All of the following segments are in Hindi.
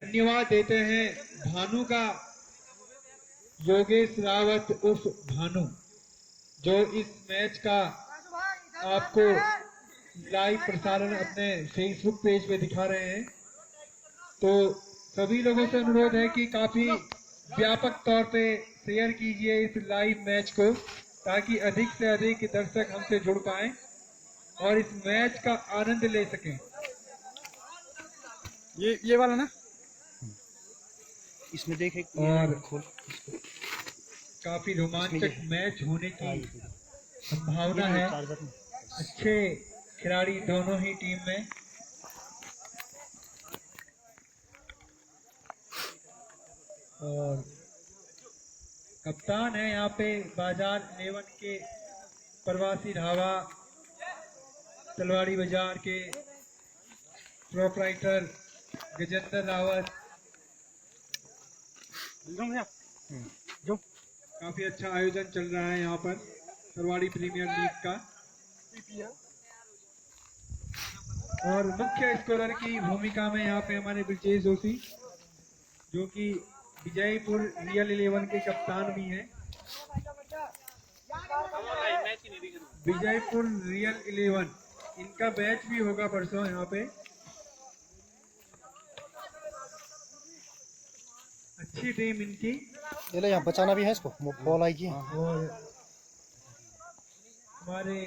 धन्यवाद देते हैं भानु का, योगेश रावत उर्फ भानु, जो इस मैच का आपको लाइव प्रसारण अपने फेसबुक पेज पे दिखा रहे हैं। तो सभी लोगों से अनुरोध है कि काफी व्यापक तौर पे शेयर कीजिए इस लाइव मैच को, ताकि अधिक से अधिक दर्शक हमसे जुड़ पाएं और इस मैच का आनंद ले सकें। ये वाला ना, इसमें देखे और खोल, काफी रोमांचक मैच होने की संभावना है। अच्छे खिलाड़ी दोनों ही टीम में। और कप्तान है यहाँ पे बाजार 11 के प्रवासी ढाबा तलवाड़ी बाजार के प्रोपराइटर गजेंद्र रावत। जो काफी अच्छा आयोजन चल रहा है यहाँ पर तलवाड़ी प्रीमियर लीग का। और मुख्य स्कोरर की भूमिका में यहाँ पे हमारे ब्रिजेश जोशी, जो कि विजयपुर रियल 11 के कप्तान भी हैं। विजयपुर रियल 11 इनका मैच भी होगा परसों यहाँ पे। अच्छी टीम इनकी। ये यहाँ बचाना भी है इसको, बॉल आएगी। और हमारे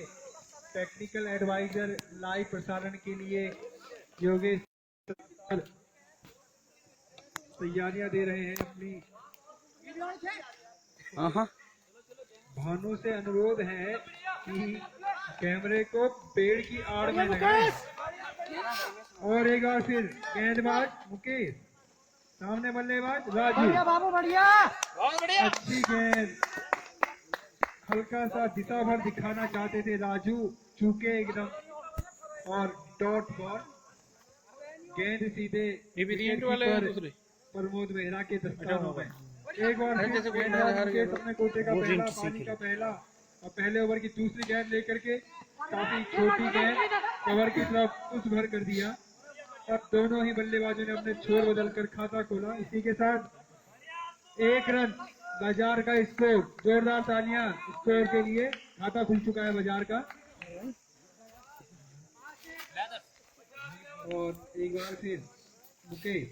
टेक्निकल एडवाइजर लाइव प्रसारण के लिए योगेश तैयारियां दे रहे हैं अपनी। भानु से अनुरोध है कि कैमरे को पेड़ की आड़ में लगाएं। और एक बार फिर गेंदबाज मुकेश, सामने बल्लेबाज राजू। बाबू बढ़िया, अच्छी गेंद, हल्का सा दिशा भर दिखाना चाहते थे राजू, चूके एकदम, और डॉट बॉल। गेंद सीधे प्रमोद मेहरा के दस्तानों में। एक बार अपने कोटे का पहला, पानी का पहला और पहले ओवर की दूसरी गेंद लेकर के काफी छोटी गेंद कवर की तरफ उस भर कर दिया। अब दोनों ही बल्लेबाजों ने अपने छोर बदलकर खाता खोला। इसी के साथ 1 रन बाजार का स्कोर। जोरदार तालियां स्कोर के लिए। खाता खुल चुका है बाजार का। और एक बार फिर मुकेश,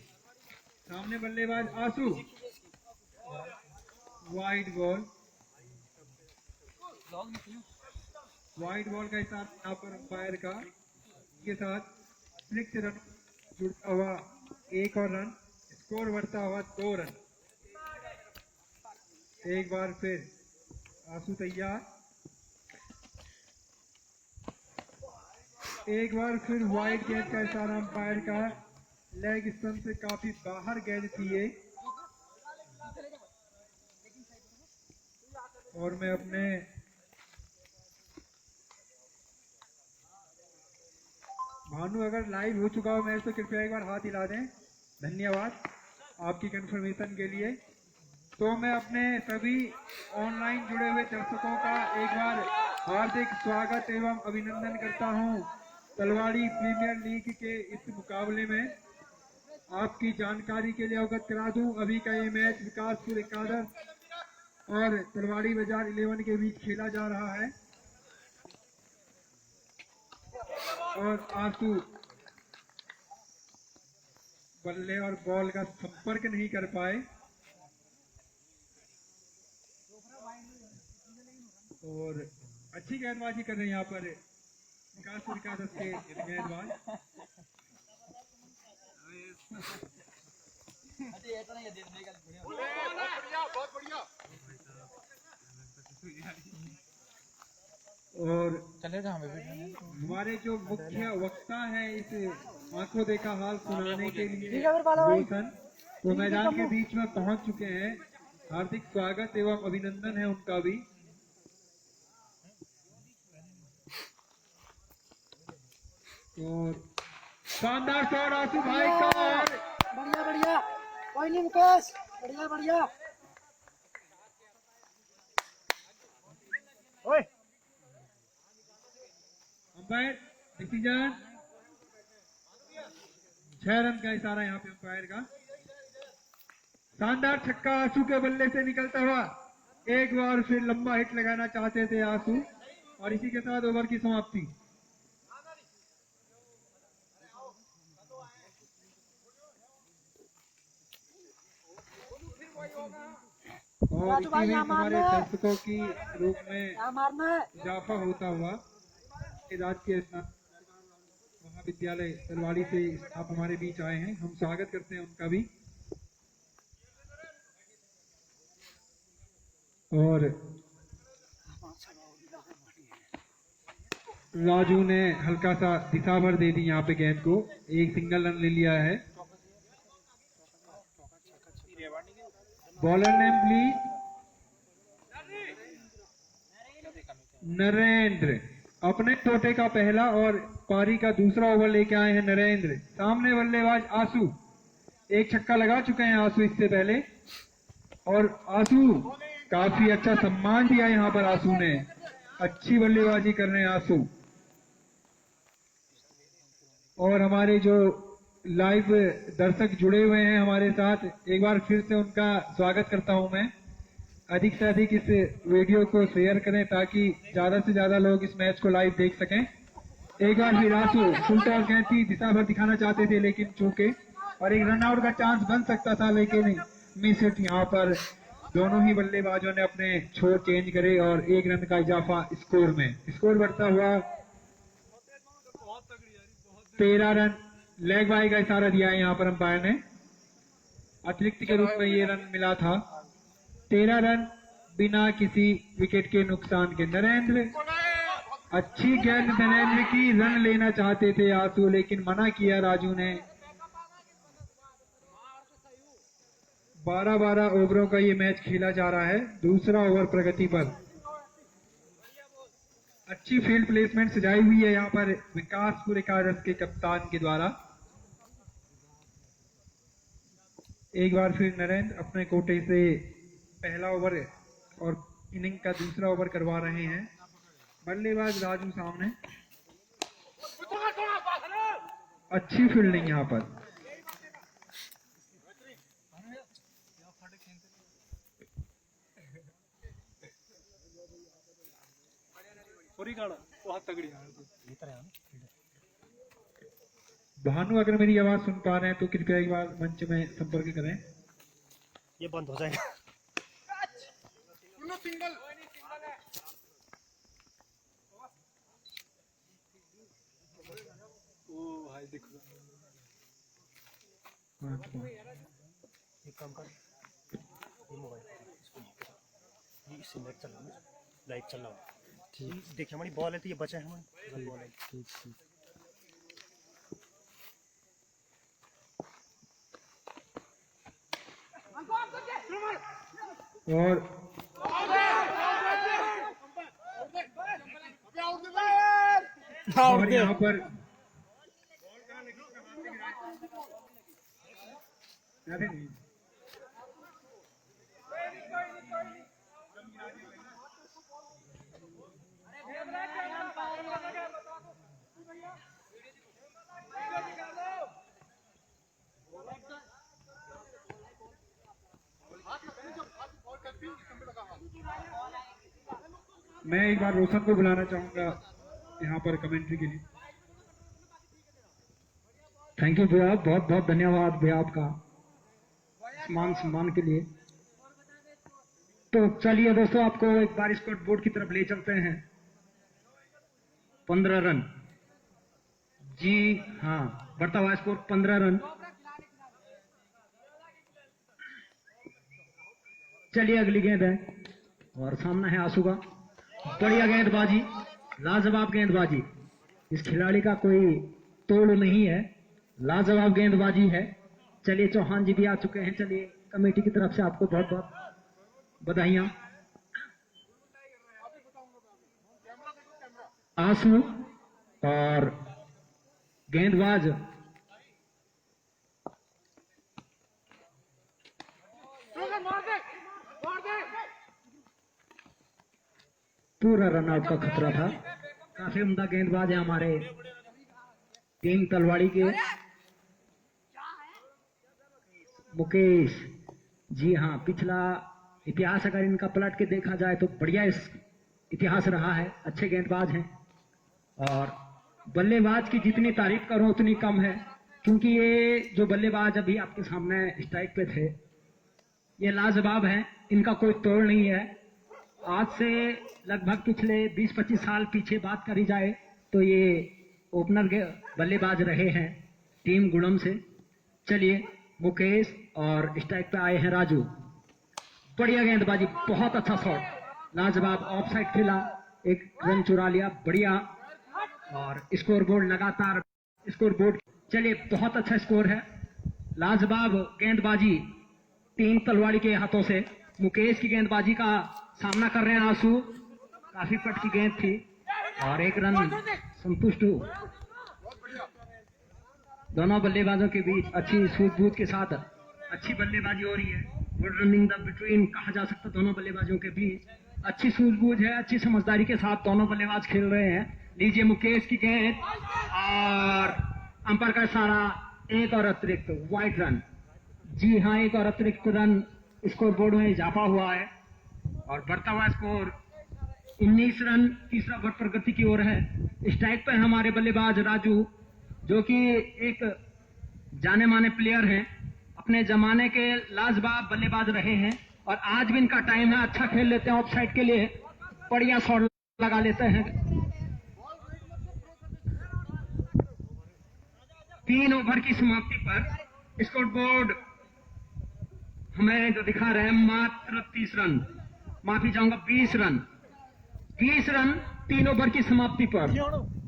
सामने बल्लेबाज आंसू। वाइड बॉल, वाइड बॉल का हिसाब यहाँ पर अंपायर का के साथ 6 रन जुड़ता हुआ 1 और रन, स्कोर बढ़ता हुआ 2 रन। एक बार फिर आंसू तैयार। एक बार फिर वाइड गेंद का इशारा अंपायर का। लेग स्टंप से काफी बाहर गेंद थी ये। और मैं अपने भानु अगर लाइव हो चुका हो मैच तो कृपया एक बार हाथ हिला दें। धन्यवाद आपकी कंफर्मेशन के लिए। तो मैं अपने सभी ऑनलाइन जुड़े हुए दर्शकों का एक बार हार्दिक स्वागत एवं अभिनंदन करता हूं तलवाड़ी प्रीमियर लीग के इस मुकाबले में। आपकी जानकारी के लिए अवगत करा दूं, अभी का ये मैच विकासपुर एकादश और तलवाड़ी बाजार 11 के बीच खेला जा रहा है। और आंसू बल्ले और बॉल का संपर्क नहीं कर पाए। और अच्छी गेंदबाजी कर रहे हैं यहाँ पर विकासपुर एकादश के गेंदबाज। और हमारे जो मुख्य वक्ता हैं इस आंखों देखा हाल सुनाने के लिए रोशन, वो मैदान के बीच में पहुंच चुके हैं। हार्दिक स्वागत एवं अभिनंदन है उनका भी। और शानदार शॉट आंसू भाई का। बढ़िया बढ़िया, कोई नहीं मुकेश, बढ़िया बढ़िया। अंपायर डिसीजन 6 रन का इशारा यहाँ पे अंपायर का। शानदार छक्का आंसू के बल्ले से निकलता हुआ। एक बार फिर लंबा हिट लगाना चाहते थे आंसू, और इसी के साथ ओवर की समाप्ति। और राजू इसी भाई में यहाँ हमारे मारना है। दर्शकों की रूप में यहाँ मारना है। इजाफा होता हुआ राजकीय स्नातक महाविद्यालय तलवाड़ी से आप हमारे बीच आए हैं, हम स्वागत करते हैं उनका भी। और राजू ने हल्का सा दिशा भर दे दी यहाँ पे गेंद को, एक सिंगल रन ले लिया है। Bowler name please Narendra. अपने तोते का पहला और पारी का दूसरा ओवर लेके आए हैं नरेंद्र। सामने बल्लेबाज आंसू, एक छक्का लगा चुके हैं आंसू इससे पहले, और आंसू काफी अच्छा सम्मान दिया यहाँ पर आंसू ने, अच्छी बल्लेबाजी कर रहे हैं आंसू। और हमारे जो लाइव दर्शक जुड़े हुए हैं हमारे साथ, एक बार फिर से उनका स्वागत करता हूं मैं। अधिक से अधिक इस वीडियो को शेयर करें ताकि ज्यादा से ज्यादा लोग इस मैच को लाइव देख सकें। एक बार फिर आंसू फुल टॉस गेंद थी, दिशा भर दिखाना चाहते थे लेकिन चूके, और एक रन आउट का चांस बन सकता था लेकिन मिस हिट। यहाँ पर दोनों ही बल्लेबाजों ने अपने छोर चेंज करे और एक रन का इजाफा स्कोर में। स्कोर बढ़ता हुआ 13 रन। लेग बाय का इशारा दिया है यहाँ पर अंपायर ने, अतिरिक्त के रूप में ये रन मिला था। 13 रन बिना किसी विकेट के नुकसान के। नरेंद्र, अच्छी गेंद नरेंद्र की, रन लेना चाहते थे आंसू लेकिन मना किया राजू ने। 12-12 ओवरों का ये मैच खेला जा रहा है, दूसरा ओवर प्रगति पर। अच्छी फील्ड प्लेसमेंट सजाई हुई है यहाँ पर विकासपुर एकादश के कप्तान के द्वारा। एक बार फिर नरेंद्र अपने कोटे से पहला ओवर और इनिंग का दूसरा ओवर करवा रहे हैं। बल्लेबाज राजू सामने, अच्छी फील्डिंग यहाँ पर। भानु, अगर मेरी आवाज सुन पा रहे हैं तो कृपया एक बार मंच में संपर्क करें। ये बंद हो जाएगा। एक काम कर, ये मोबाइल ये इससे नेट चल रहा है, लाइव चल रहा है। ठीक, देखिए हमारी बॉल है तो ये बचा है हमारी बॉल है। ठीक ठीक। और यहाँ पर मैं एक बार रोशन को बुलाना चाहूंगा यहाँ पर कमेंट्री के लिए। थैंक यू भैया, बहुत बहुत धन्यवाद भैया आपका मान सम्मान के लिए। तो चलिए दोस्तों, आपको एक बार स्कोर बोर्ड की तरफ ले चलते हैं। 15 रन, जी हाँ, बढ़ता हुआ स्कोर 15 रन। चलिए अगली गेंद है और सामना है आंसू का। बढ़िया गेंदबाजी, लाजवाब गेंदबाजी, इस खिलाड़ी का कोई तोड़ नहीं है, लाजवाब गेंदबाजी है। चलिए चौहान जी भी आ चुके हैं, चलिए कमेटी की तरफ से आपको बहुत बहुत बधाइयां। आंसू और गेंदबाज पूरा रनआउट का खतरा था। काफी उम्दा गेंदबाज है हमारे टीम तलवाड़ी के मुकेश। जी हाँ, पिछला इतिहास अगर इनका पलट के देखा जाए तो बढ़िया इतिहास रहा है, अच्छे गेंदबाज हैं। और बल्लेबाज की जितनी तारीफ करो उतनी कम है, क्योंकि ये जो बल्लेबाज अभी आपके सामने स्ट्राइक पे थे, ये लाजवाब हैं, इनका कोई तोड़ नहीं है। आज से लगभग पिछले 20-25 साल पीछे बात करी जाए तो ये ओपनर बल्लेबाज रहे हैं टीम गुणम से। चलिए, मुकेश और स्ट्राइक पे आए हैं राजू। बढ़िया गेंदबाजी, बहुत अच्छा शॉट, लाजवाब, ऑफ साइड खेला, एक रन चुरा लिया, बढ़िया। और स्कोर बोर्ड लगातार स्कोर बोर्ड, चलिए बहुत अच्छा स्कोर है, लाजवाब गेंदबाजी 3 तलवाड़ी के हाथों से। मुकेश की गेंदबाजी का सामना कर रहे हैं आंसू, काफी पट की गेंद थी और एक रन संतुष्ट हो। दोनों बल्लेबाजों के बीच अच्छी सूझबूझ के साथ अच्छी बल्लेबाजी हो रही है। गुड रनिंग द बिटवीन कहा जा सकता, दोनों बल्लेबाजों के बीच अच्छी सूझबूझ है, अच्छी समझदारी के साथ दोनों बल्लेबाज खेल रहे हैं। लीजिए मुकेश की गेंद और अंपायर का इशारा, एक और अतिरिक्त वाइड रन। जी हाँ, एक और अतिरिक्त रन स्कोर बोर्ड में इजाफा हुआ है और बढ़ता हुआ स्कोर 19 रन, तीसरा ओवर प्रगति की ओर है। स्ट्राइक पर हमारे बल्लेबाज राजू, जो कि एक जाने माने प्लेयर हैं, अपने जमाने के लाजवाब बल्लेबाज रहे हैं और आज भी इनका टाइम है, अच्छा खेल लेते हैं, ऑफ साइड के लिए बढ़िया शॉट लगा लेते हैं। 3 ओवर की समाप्ति पर स्कोर बोर्ड हमें जो दिखा रहे हैं मात्र 30 रन, माफी चाहूंगा 20 रन, 20 रन 3 ओवर की समाप्ति पर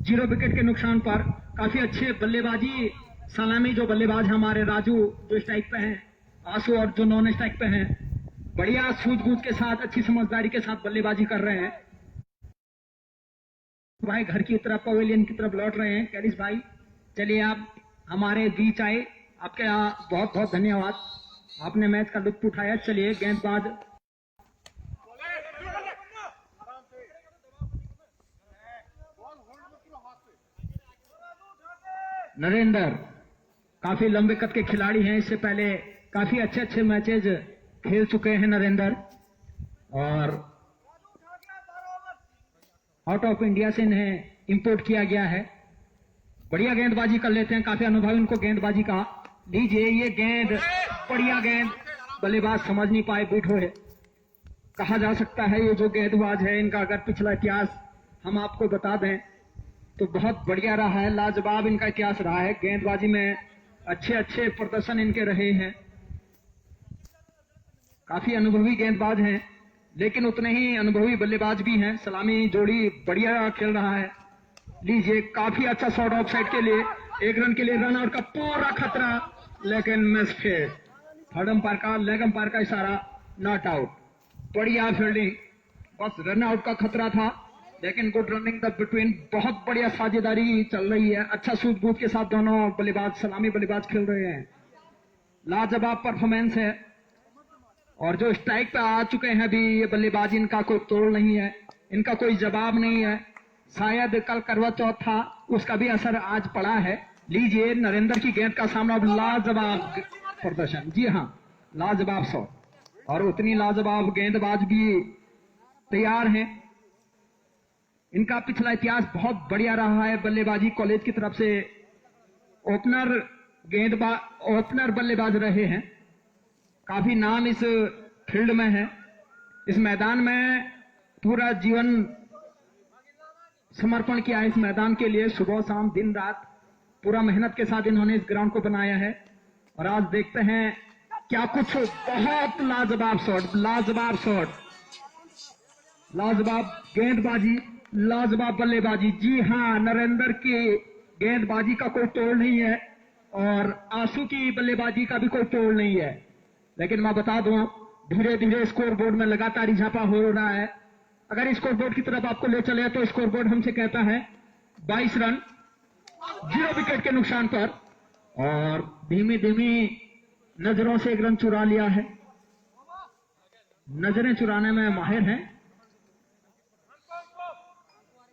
0 विकेट के नुकसान पर। काफी अच्छे बल्लेबाजी, सलामी जो बल्लेबाज हमारे राजू जो स्ट्राइक पे हैं, आंसू और जो नॉन स्ट्राइक पे हैं, बढ़िया सूझबूझ के साथ अच्छी समझदारी के साथ बल्लेबाजी कर रहे हैं। भाई घर की तरफ पवेलियन की तरफ लौट रहे हैं कैरिस भाई, चलिए आप हमारे बीच आए, आपके बहुत बहुत धन्यवाद, आपने मैच का लुत्फ उठाया। चलिए गेंदबाज नरेंद्र, काफी लंबे कद के खिलाड़ी हैं, इससे पहले काफी अच्छे अच्छे मैचेज खेल चुके हैं नरेंद्र और आउट ऑफ इंडिया से इन्हें इंपोर्ट किया गया है। बढ़िया गेंदबाजी कर लेते हैं, काफी अनुभव इनको गेंदबाजी का। लीजिए ये गेंद, बढ़िया गेंद, बल्लेबाज समझ नहीं पाए, बीट हुए। कहा जा सकता है ये जो गेंदबाज है, इनका अगर पिछला इतिहास हम आपको बता दें तो बहुत बढ़िया रहा है, लाजवाब इनका इतिहास रहा है। गेंदबाजी में अच्छे अच्छे प्रदर्शन इनके रहे हैं, काफी अनुभवी गेंदबाज हैं, लेकिन उतने ही अनुभवी बल्लेबाज भी हैं। सलामी जोड़ी बढ़िया खेल रहा है। लीजिए काफी अच्छा शॉट ऑफ साइड के लिए, 1 रन के लिए रन आउट का पूरा खतरा, लेकिन मिस फेयर। थर्ड अंपायर का, लेग अंपायर का इशारा, नॉट आउट। बढ़िया फील्डिंग, बस रन आउट का खतरा था, लेकिन गुड रनिंग द बिटवीन, बहुत बढ़िया साझेदारी चल रही है, अच्छा सूझबूझ के साथ दोनों बल्लेबाज, सलामी बल्लेबाज खेल रहे हैं। लाजवाब परफॉर्मेंस है और जो स्ट्राइक पे आ चुके हैं अभी ये बल्लेबाज, इनका कोई तोड़ नहीं है, इनका कोई जवाब नहीं है। शायद कल करवा चौथ था, उसका भी असर आज पड़ा है। लीजिए नरेंद्र की गेंद का सामना, लाजवाब प्रदर्शन, जी हाँ लाजवाब शॉट, और उतनी लाजवाब गेंदबाज भी तैयार हैं। इनका पिछला इतिहास बहुत बढ़िया रहा है बल्लेबाजी, कॉलेज की तरफ से ओपनर बल्लेबाज रहे हैं, काफी नाम इस फील्ड में है। इस मैदान में पूरा जीवन समर्पण किया है, इस मैदान के लिए सुबह शाम दिन रात पूरा मेहनत के साथ इन्होंने इस ग्राउंड को बनाया है। और आज देखते हैं क्या कुछ, बहुत लाजवाब शॉट, लाजवाब शॉट, लाजवाब गेंदबाजी, लाजवाब बल्लेबाजी। जी हाँ, नरेंद्र की गेंदबाजी का कोई तोड़ नहीं है और आंसू की बल्लेबाजी का भी कोई तोड़ नहीं है, लेकिन मैं बता दूं धीरे धीरे स्कोर बोर्ड में लगातार इजाफा हो रहा है। अगर स्कोर बोर्ड की तरफ आपको ले चले तो स्कोर बोर्ड हमसे कहता है 22 रन 0 विकेट के नुकसान पर, और धीमी धीमी नजरों से 1 रन चुरा लिया है, नजरें चुराने में माहिर हैं।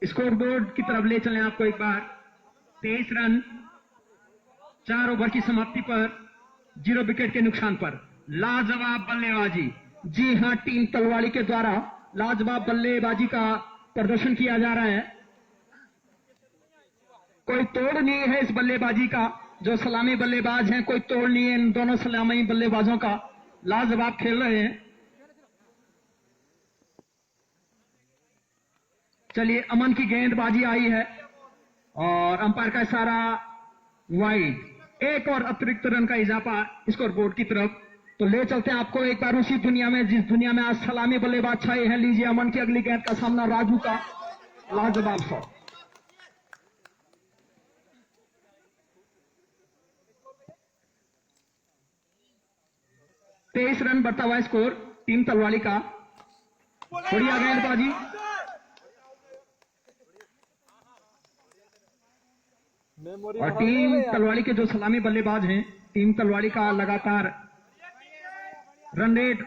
स्कोर बोर्ड की तरफ ले चलें आपको एक बार, 23 रन 4 ओवर की समाप्ति पर 0 विकेट के नुकसान पर। लाजवाब बल्लेबाजी। जी हां, टीम तलवाड़ी के द्वारा लाजवाब बल्लेबाजी का प्रदर्शन किया जा रहा है। कोई तोड़ नहीं है इस बल्लेबाजी का। जो सलामी बल्लेबाज हैं, कोई तोड़ नहीं है इन दोनों सलामी बल्लेबाजों का। लाजवाब खेल रहे हैं। चलिए, अमन की गेंदबाजी आई है और अंपायर का इशारा वाइड। एक और अतिरिक्त रन का इजाफा स्कोर बोर्ड की तरफ। तो ले चलते हैं आपको एक बार उसी दुनिया में जिस दुनिया में आज सलामी बल्लेबाज छाए हैं। लीजिए अमन की अगली गेंद का सामना, राजू का लाजवाब शॉट। 23 रन बढ़ता हुआ स्कोर टीम तलवाड़ी का। बढ़िया गेंदबाजी। और टीम तलवाड़ी के जो सलामी बल्लेबाज हैं, टीम तलवाड़ी का लगातार रन रेट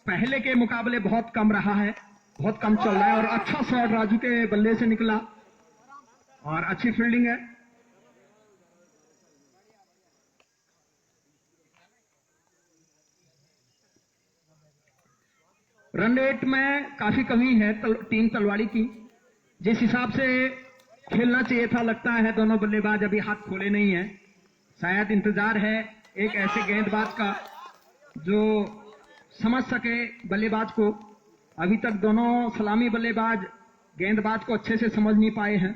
पहले के मुकाबले बहुत कम रहा है, बहुत कम चल रहा है। और अच्छा शॉट राजू के बल्ले से निकला और अच्छी फील्डिंग है। रन रेट में काफी कमी है टीम तलवाड़ी की। जिस हिसाब से खेलना चाहिए था, लगता है दोनों बल्लेबाज अभी हाथ खोले नहीं है। शायद इंतजार है एक ऐसे गेंदबाज का जो समझ सके बल्लेबाज को। अभी तक दोनों सलामी बल्लेबाज गेंदबाज को अच्छे से समझ नहीं पाए हैं।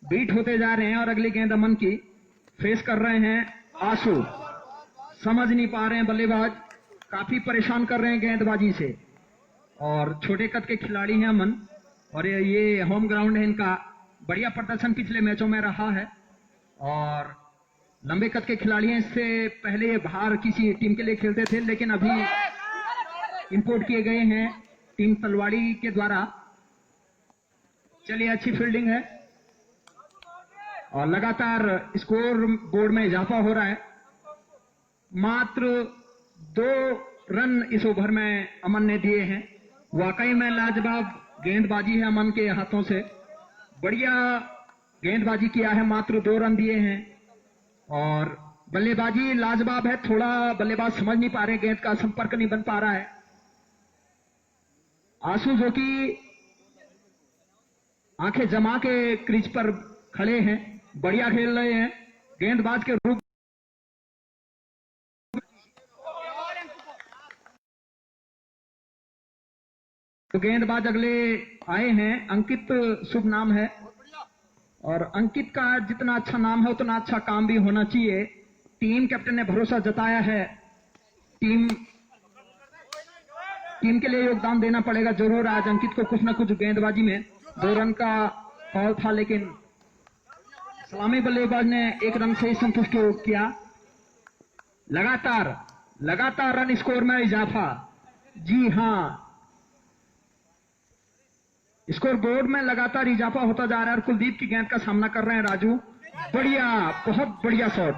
बीट होते जा रहे हैं और अगली गेंद अमन की फेस कर रहे हैं आशु। समझ नहीं पा रहे हैं बल्लेबाज, काफी परेशान कर रहे हैं गेंदबाजी से। और छोटे कद के खिलाड़ी हैं अमन, और ये होम ग्राउंड है इनका। बढ़िया प्रदर्शन पिछले मैचों में रहा है और लंबे कद के खिलाड़ी हैं। इससे पहले ये बाहर किसी टीम के लिए खेलते थे, लेकिन अभी इंपोर्ट किए गए हैं टीम तलवाड़ी के द्वारा। चलिए, अच्छी फील्डिंग है और लगातार स्कोर बोर्ड में इजाफा हो रहा है। मात्र 2 रन इस ओवर में अमन ने दिए हैं। वाकई में लाजवाब गेंदबाजी है अमन के हाथों से। बढ़िया गेंदबाजी किया है, मात्र 2 रन दिए हैं और बल्लेबाजी लाजवाब है। थोड़ा बल्लेबाज समझ नहीं पा रहे, गेंद का संपर्क नहीं बन पा रहा है। आंसू जो कि आंखें जमा के क्रीज पर खड़े हैं, बढ़िया खेल रहे हैं। गेंदबाज के रूप तो गेंदबाज अगले आए हैं, अंकित शुभ नाम है। और अंकित का जितना अच्छा नाम है उतना अच्छा काम भी होना चाहिए। टीम कैप्टन ने भरोसा जताया है, टीम के लिए योगदान देना पड़ेगा जरूर। आज अंकित को कुछ ना कुछ गेंदबाजी में 2 रन का फॉल था, लेकिन सलामी बल्लेबाज ने 1 रन से ही संतुष्ट किया। लगातार रन स्कोर में इजाफा। जी हां, स्कोर बोर्ड में लगातार इजाफा होता जा रहा है। और कुलदीप की गेंद का सामना कर रहे हैं राजू। बढ़िया, बहुत बढ़िया शॉट।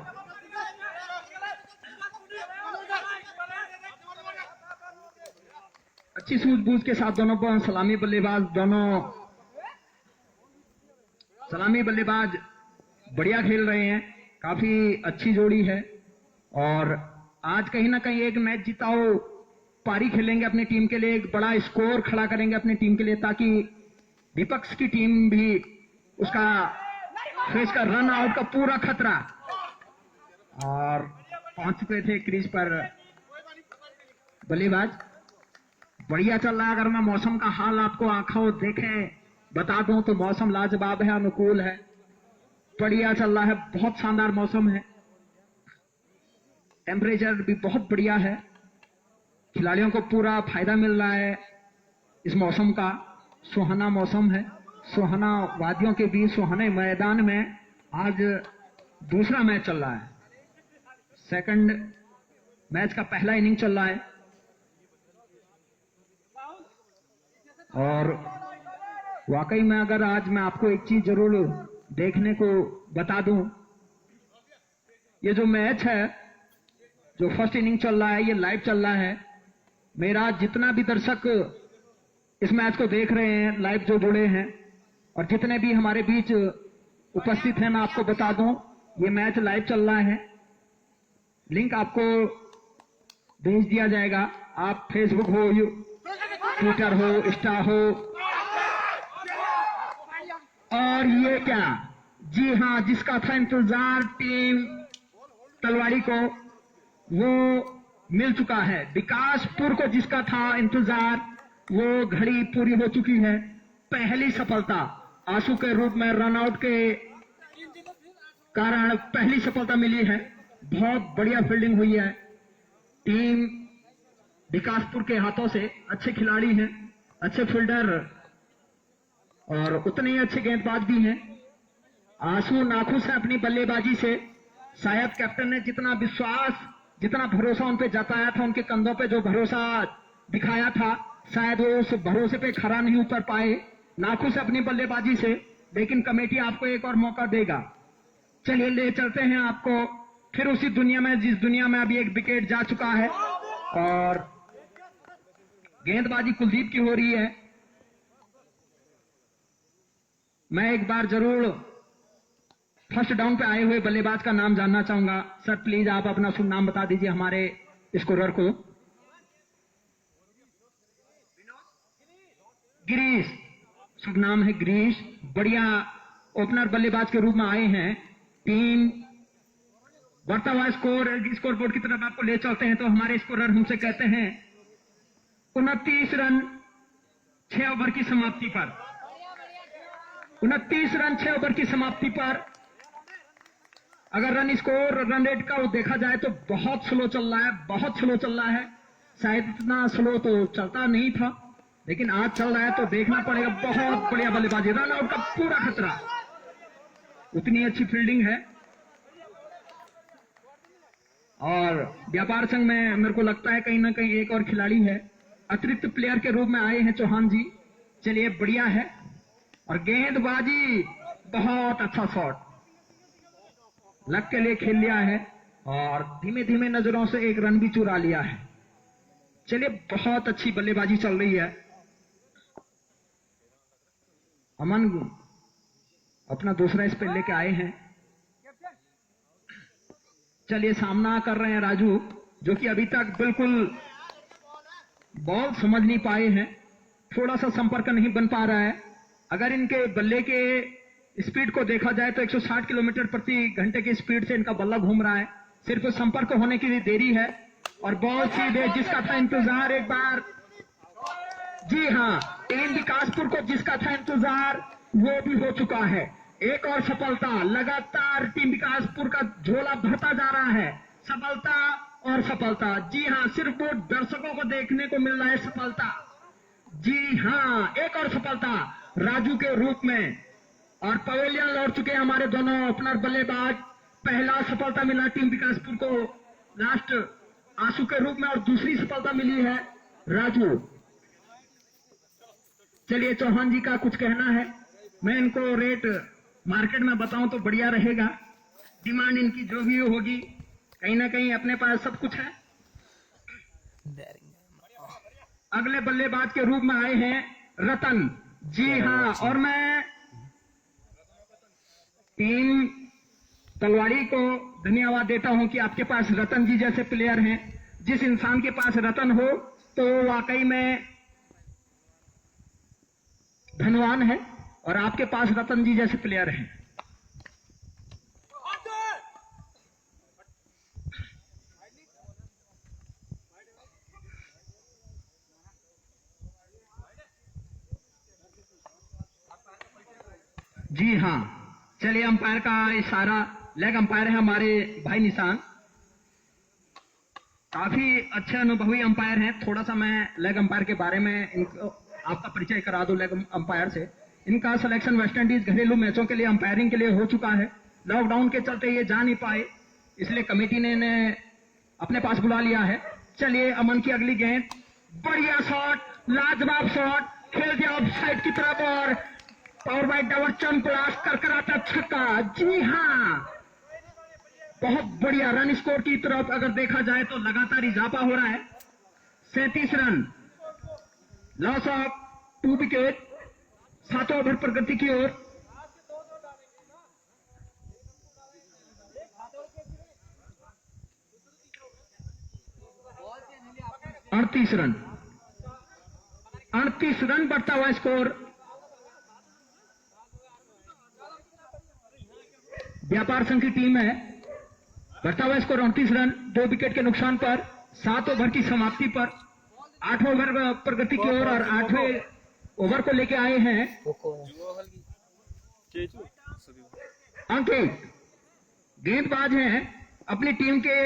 अच्छी सूझबूझ के साथ दोनों सलामी बल्लेबाज बढ़िया खेल रहे हैं। काफी अच्छी जोड़ी है और आज कहीं ना कहीं एक मैच जिताओ पारी खेलेंगे अपनी टीम के लिए, एक बड़ा स्कोर खड़ा करेंगे अपनी टीम के लिए, ताकि विपक्ष की टीम भी उसका फेस का रन आउट का पूरा खतरा। और पहुंच चुके थे क्रीज पर बल्लेबाज। बढ़िया चल रहा है। अगर मैं मौसम का हाल आपको आंखों देखे बता दूं तो मौसम लाजवाब है, अनुकूल है, बढ़िया चल रहा है। बहुत शानदार मौसम है, टेम्परेचर भी बहुत बढ़िया है। खिलाड़ियों को पूरा फायदा मिल रहा है इस मौसम का। सुहाना मौसम है, सुहाना वादियों के बीच सुहाने मैदान में आज दूसरा मैच चल रहा है। सेकंड मैच का पहला इनिंग चल रहा है और वाकई में अगर आज मैं आपको एक चीज जरूर देखने को बता दूं, ये जो मैच है, जो फर्स्ट इनिंग चल रहा है, ये लाइव चल रहा है। मेरा जितना भी दर्शक इस मैच को देख रहे हैं लाइव जो जुड़े हैं और जितने भी हमारे बीच उपस्थित हैं, मैं आपको बता दूं ये मैच लाइव चल रहा है। लिंक आपको भेज दिया जाएगा। आप फेसबुक हो, ट्विटर हो, इंस्टा हो, और ये क्या, जी हाँ, जिसका था इंतजार टीम तलवाड़ी को, वो मिल चुका है। विकासपुर को जिसका था इंतजार, वो घड़ी पूरी हो चुकी है। पहली सफलता आंसू के रूप में रन आउट के कारण पहली सफलता मिली है। बहुत बढ़िया फील्डिंग हुई है टीम विकासपुर के हाथों से। अच्छे खिलाड़ी हैं, अच्छे फील्डर और उतने ही अच्छे गेंदबाज भी हैं। आंसू नाखुश है अपनी बल्लेबाजी से। शायद कैप्टन ने जितना विश्वास, जितना भरोसा उन पे जताया था, उनके कंधों पे जो भरोसा दिखाया था, शायद वो उस भरोसे पे खरा नहीं उतर पाए। नाखुश है अपनी बल्लेबाजी से, लेकिन कमेटी आपको एक और मौका देगा। चलिए ले चलते हैं आपको फिर उसी दुनिया में जिस दुनिया में अभी एक विकेट जा चुका है और गेंदबाजी कुलदीप की हो रही है। मैं एक बार जरूर फर्स्ट डाउन पे आए हुए बल्लेबाज का नाम जानना चाहूंगा। सर प्लीज आप अपना शुभ नाम बता दीजिए हमारे स्कोरर को। गिरीश, शुभ नाम है गिरीश। बढ़िया ओपनर बल्लेबाज के रूप में आए हैं। टीम बढ़ता हुआ स्कोर बोर्ड की तरफ आपको ले चलते हैं तो हमारे स्कोरर हमसे कहते हैं 29 रन 6 ओवर की समाप्ति पर। 29 रन 6 ओवर की समाप्ति पर अगर रन स्कोर, रन रेट का देखा जाए तो बहुत स्लो चल रहा है, बहुत स्लो चल रहा है। शायद इतना स्लो तो चलता नहीं था, लेकिन आज चल रहा है तो देखना पड़ेगा। बहुत बढ़िया बल्लेबाजी, रन आउट का पूरा खतरा, उतनी अच्छी फील्डिंग है। और व्यापार संघ में मेरे को लगता है कहीं ना कहीं एक और खिलाड़ी है, अतिरिक्त प्लेयर के रूप में आए हैं चौहान जी। चलिए बढ़िया है। और गेंदबाजी, बहुत अच्छा शॉट, लक के लिए खेल लिया है और धीमे धीमे नजरों से एक रन भी चुरा लिया है। चलिए बहुत अच्छी बल्लेबाजी चल रही है। अमन अपना दूसरा स्पेल लेके आए हैं। चलिए सामना कर रहे हैं राजू, जो कि अभी तक बिल्कुल बॉल समझ नहीं पाए हैं, थोड़ा सा संपर्क नहीं बन पा रहा है। अगर इनके बल्ले के स्पीड को देखा जाए तो 160 किलोमीटर प्रति घंटे की स्पीड से इनका बल्ला घूम रहा है, सिर्फ संपर्क होने की देरी है। और बॉल सीधे, जिसका था इंतजार एक बार, जी हाँ, टीम विकासपुर को जिसका था इंतजार वो भी हो चुका है। एक और सफलता, लगातार टीम विकासपुर का झोला भरता जा रहा है। सफलता और सफलता, जी हाँ, सिर्फ वो दर्शकों को देखने को मिल रहा है सफलता। जी हाँ, एक और सफलता राजू के रूप में। और पवेलियन लौट चुके हैं हमारे दोनों ओपनर बल्लेबाज। पहला सफलता मिला टीम विकासपुर को लास्ट आंसू के रूप में और दूसरी सफलता मिली है राजू। चलिए चौहान जी का कुछ कहना है। मैं इनको रेट मार्केट में बताऊं तो बढ़िया रहेगा। डिमांड इनकी जो भी होगी, कहीं ना कहीं अपने पास सब कुछ है। अगले बल्लेबाज के रूप में आए हैं रतन, जी हाँ। और मैं टीम तलवाड़ी को धन्यवाद देता हूं कि आपके पास रतन जी जैसे प्लेयर हैं। जिस इंसान के पास रतन हो तो वाकई में धनवान है, और आपके पास रतन जी जैसे प्लेयर हैं। जी हाँ, चलिए अंपायर का इशारा, लेग अंपायर है हमारे भाई निशान, काफी अच्छे अनुभवी अंपायर हैं। थोड़ा सा मैं लेग अंपायर के बारे में इनको आपका परिचय करा दूं। लेग अंपायर से इनका सिलेक्शन वेस्ट इंडीज घरेलू मैचों के लिए अंपायरिंग के लिए हो चुका है। लॉकडाउन के चलते ये जा नहीं पाए, इसलिए कमेटी ने इन्हें अपने पास बुला लिया है। चलिए अमन की अगली गेंद, बढ़िया शॉट, लाजवाब शॉट, खेल दिया ऑफ साइड की तरफ और पावर बाई डावर्चन ब्लास्ट कर कराता छक्का। जी हाँ, बहुत बढ़िया। रन स्कोर की तरफ अगर देखा जाए तो लगातार इजाफा हो रहा है। 37 run, loss of 2 wicket, 7 over प्रगति की ओर। 38 रन। 38 रन बढ़ता हुआ स्कोर। व्यापार संघ की टीम है। बढ़ता हुआ स्कोर 29 रन, 2 विकेट के नुकसान पर, 7 ओवर की समाप्ति पर, 8 ओवर प्रगति की ओर और 8वें ओवर को लेके आए हैं अंकित। गेंदबाज हैं, अपनी टीम के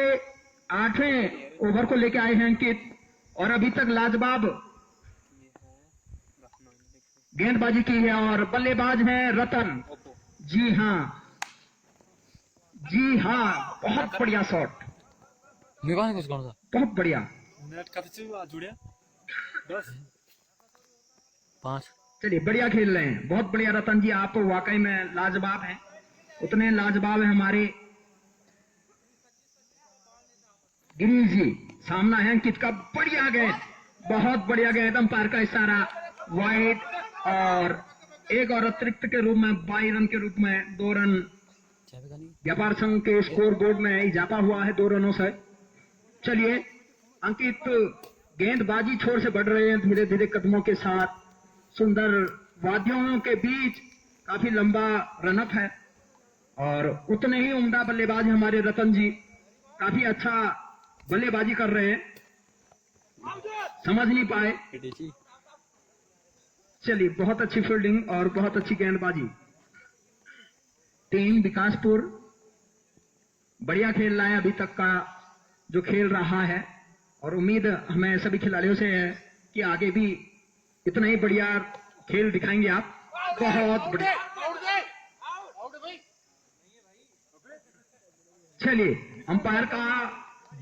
8वें ओवर को लेके आए हैं अंकित, और अभी तक लाजवाब गेंदबाजी की है। और बल्लेबाज हैं रतन। जी हाँ, जी हाँ, बहुत बढ़िया शॉट, बहुत बढ़िया। चलिए, बढ़िया खेल रहे हैं, बहुत बढ़िया रतन जी, आप वाकई में लाजवाब हैं। उतने लाजवाब है हमारे गिरीश जी। सामना है अंकित का, बढ़िया गेंद, बहुत बढ़िया गेंद, अंपायर का इशारा, वाइड, और एक और अतिरिक्त के रूप में 22 रन के रूप में 2 रन व्यापार संघ के स्कोर बोर्ड में इजाफा हुआ है 2 रनों से। चलिए, अंकित गेंदबाजी छोर से बढ़ रहे हैं धीरे धीरे कदमों के साथ। सुंदर वाद्यों के बीच काफी लंबा रनअप है, और उतने ही उम्दा बल्लेबाज हमारे रतन जी, काफी अच्छा बल्लेबाजी कर रहे हैं, समझ नहीं पाए। चलिए, बहुत अच्छी फील्डिंग और बहुत अच्छी गेंदबाजी। टीम विकासपुर बढ़िया खेल रहा है अभी तक का जो खेल रहा है, और उम्मीद हमें सभी खिलाड़ियों से है कि आगे भी इतना ही बढ़िया खेल दिखाएंगे आप। बहुत बढ़िया। चलिए, अंपायर का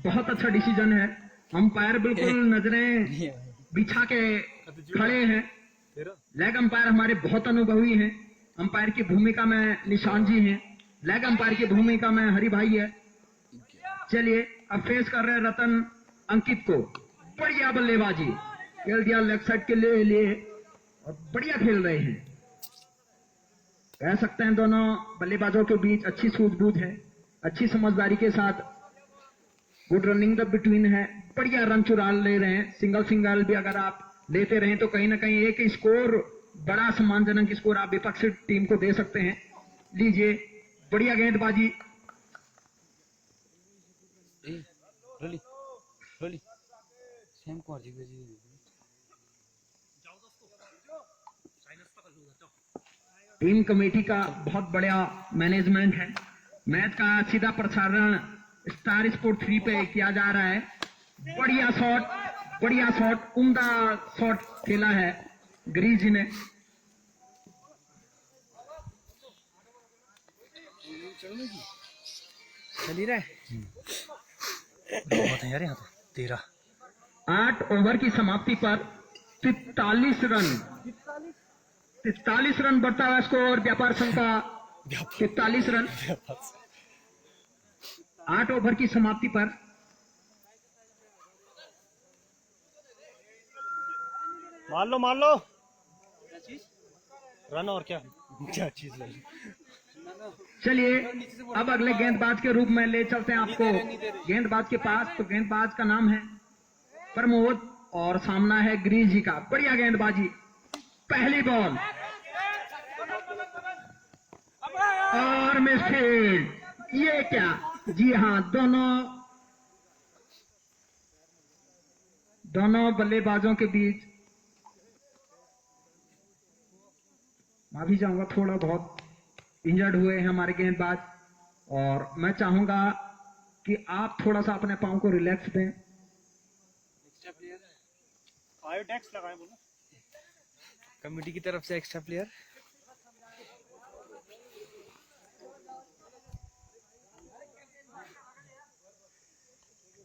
बहुत अच्छा डिसीजन है। अंपायर बिल्कुल नजरें बिछा के खड़े हैं। लेग अंपायर हमारे बहुत अनुभवी हैं। अंपायर की भूमिका में निशान जी हैं, लेग अंपायर की भूमिका में हरि भाई है। चलिए, अब फेस कर रहे हैं रतन अंकित को। बढ़िया बल्लेबाजी, खेल दिया लेग साइड के लिए, और बढ़िया खेल रहे हैं। कह सकते हैं दोनों बल्लेबाजों के बीच अच्छी सूझबूझ है, अच्छी समझदारी के साथ गुड रनिंग द बिटवीन है। बढ़िया रन चुरा ले रहे हैं। सिंगल सिंगल भी अगर आप लेते रहे तो कहीं ना कहीं एक स्कोर, बड़ा सम्मानजनक स्कोर आप विपक्षी टीम को दे सकते हैं। लीजिए, बढ़िया गेंदबाजी। टीम कमेटी का बहुत बढ़िया मैनेजमेंट है। मैच का सीधा प्रसारण स्टार स्पोर्ट 3 पे किया जा रहा है। बढ़िया शॉट, बढ़िया शॉट, उम्दा शॉट खेला है गिरीश जी ने। चल ही रहा है बहुत है यार, यहाँ तो 13। 8 ओवर की समाप्ति पर 43 रन, 43 रन बढ़ता हुआ स्कोर व्यापार संघ का। 43 रन 8 ओवर की समाप्ति पर। मान लो रन, और क्या क्या चीज लगी। चलिए, अब अगले गेंदबाज के रूप में ले चलते हैं आपको गेंदबाज के पास। तो गेंदबाज का नाम है प्रमोद, और सामना है गिरीश जी का। बढ़िया गेंदबाजी, पहली बॉल और मिसफील्ड। ये क्या, जी हाँ, दोनों बल्लेबाजों के बीच। माफी चाहूंगा, थोड़ा बहुत इंजर्ड हुए हैं हमारे गेंदबाज, और मैं चाहूंगा कि आप थोड़ा सा अपने पांव को रिलैक्स दें। आयोडेक्स लगाए बोलो कमेटी की तरफ से एक्स्ट्रा प्लेयर।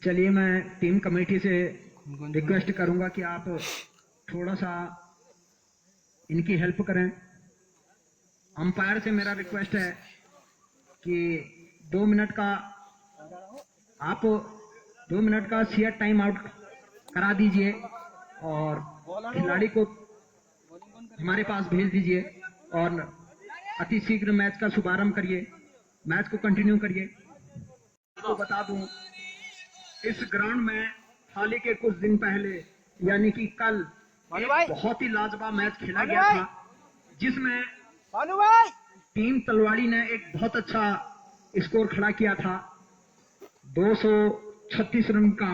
चलिए, मैं टीम कमेटी से रिक्वेस्ट करूंगा कि आप थोड़ा सा इनकी हेल्प करें। अंपायर से मेरा रिक्वेस्ट है कि 2 मिनट का शेयर टाइम आउट करा दीजिए, और खिलाड़ी को हमारे पास भेज दीजिए, और अति शीघ्र मैच का शुभारंभ करिए, मैच को कंटिन्यू करिए। तो बता दूं, इस ग्राउंड में हाल ही के कुछ दिन पहले यानी कि कल भानु एक भाई। बहुत ही लाजवाब मैच खेला भानु गया भाई। था जिसमें भानु भाई टीम तलवाड़ी ने एक बहुत अच्छा स्कोर खड़ा किया था 236 रन का।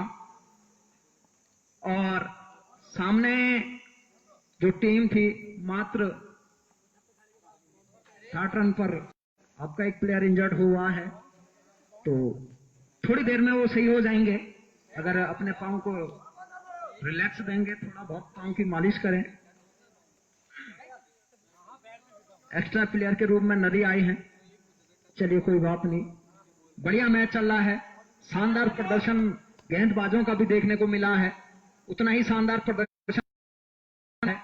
और सामने जो टीम थी मात्र 60 रन पर आपका एक प्लेयर इंजर्ड हुआ है, तो थोड़ी देर में वो सही हो जाएंगे अगर अपने पाँव को रिलैक्स देंगे, थोड़ा बहुत पाँव की मालिश करें। एक्स्ट्रा प्लेयर के रूप में नदी आए हैं, चलिए कोई बात नहीं। बढ़िया मैच चल रहा है, शानदार प्रदर्शन गेंदबाजों का भी देखने को मिला है, उतना ही शानदार प्रदर्शन है।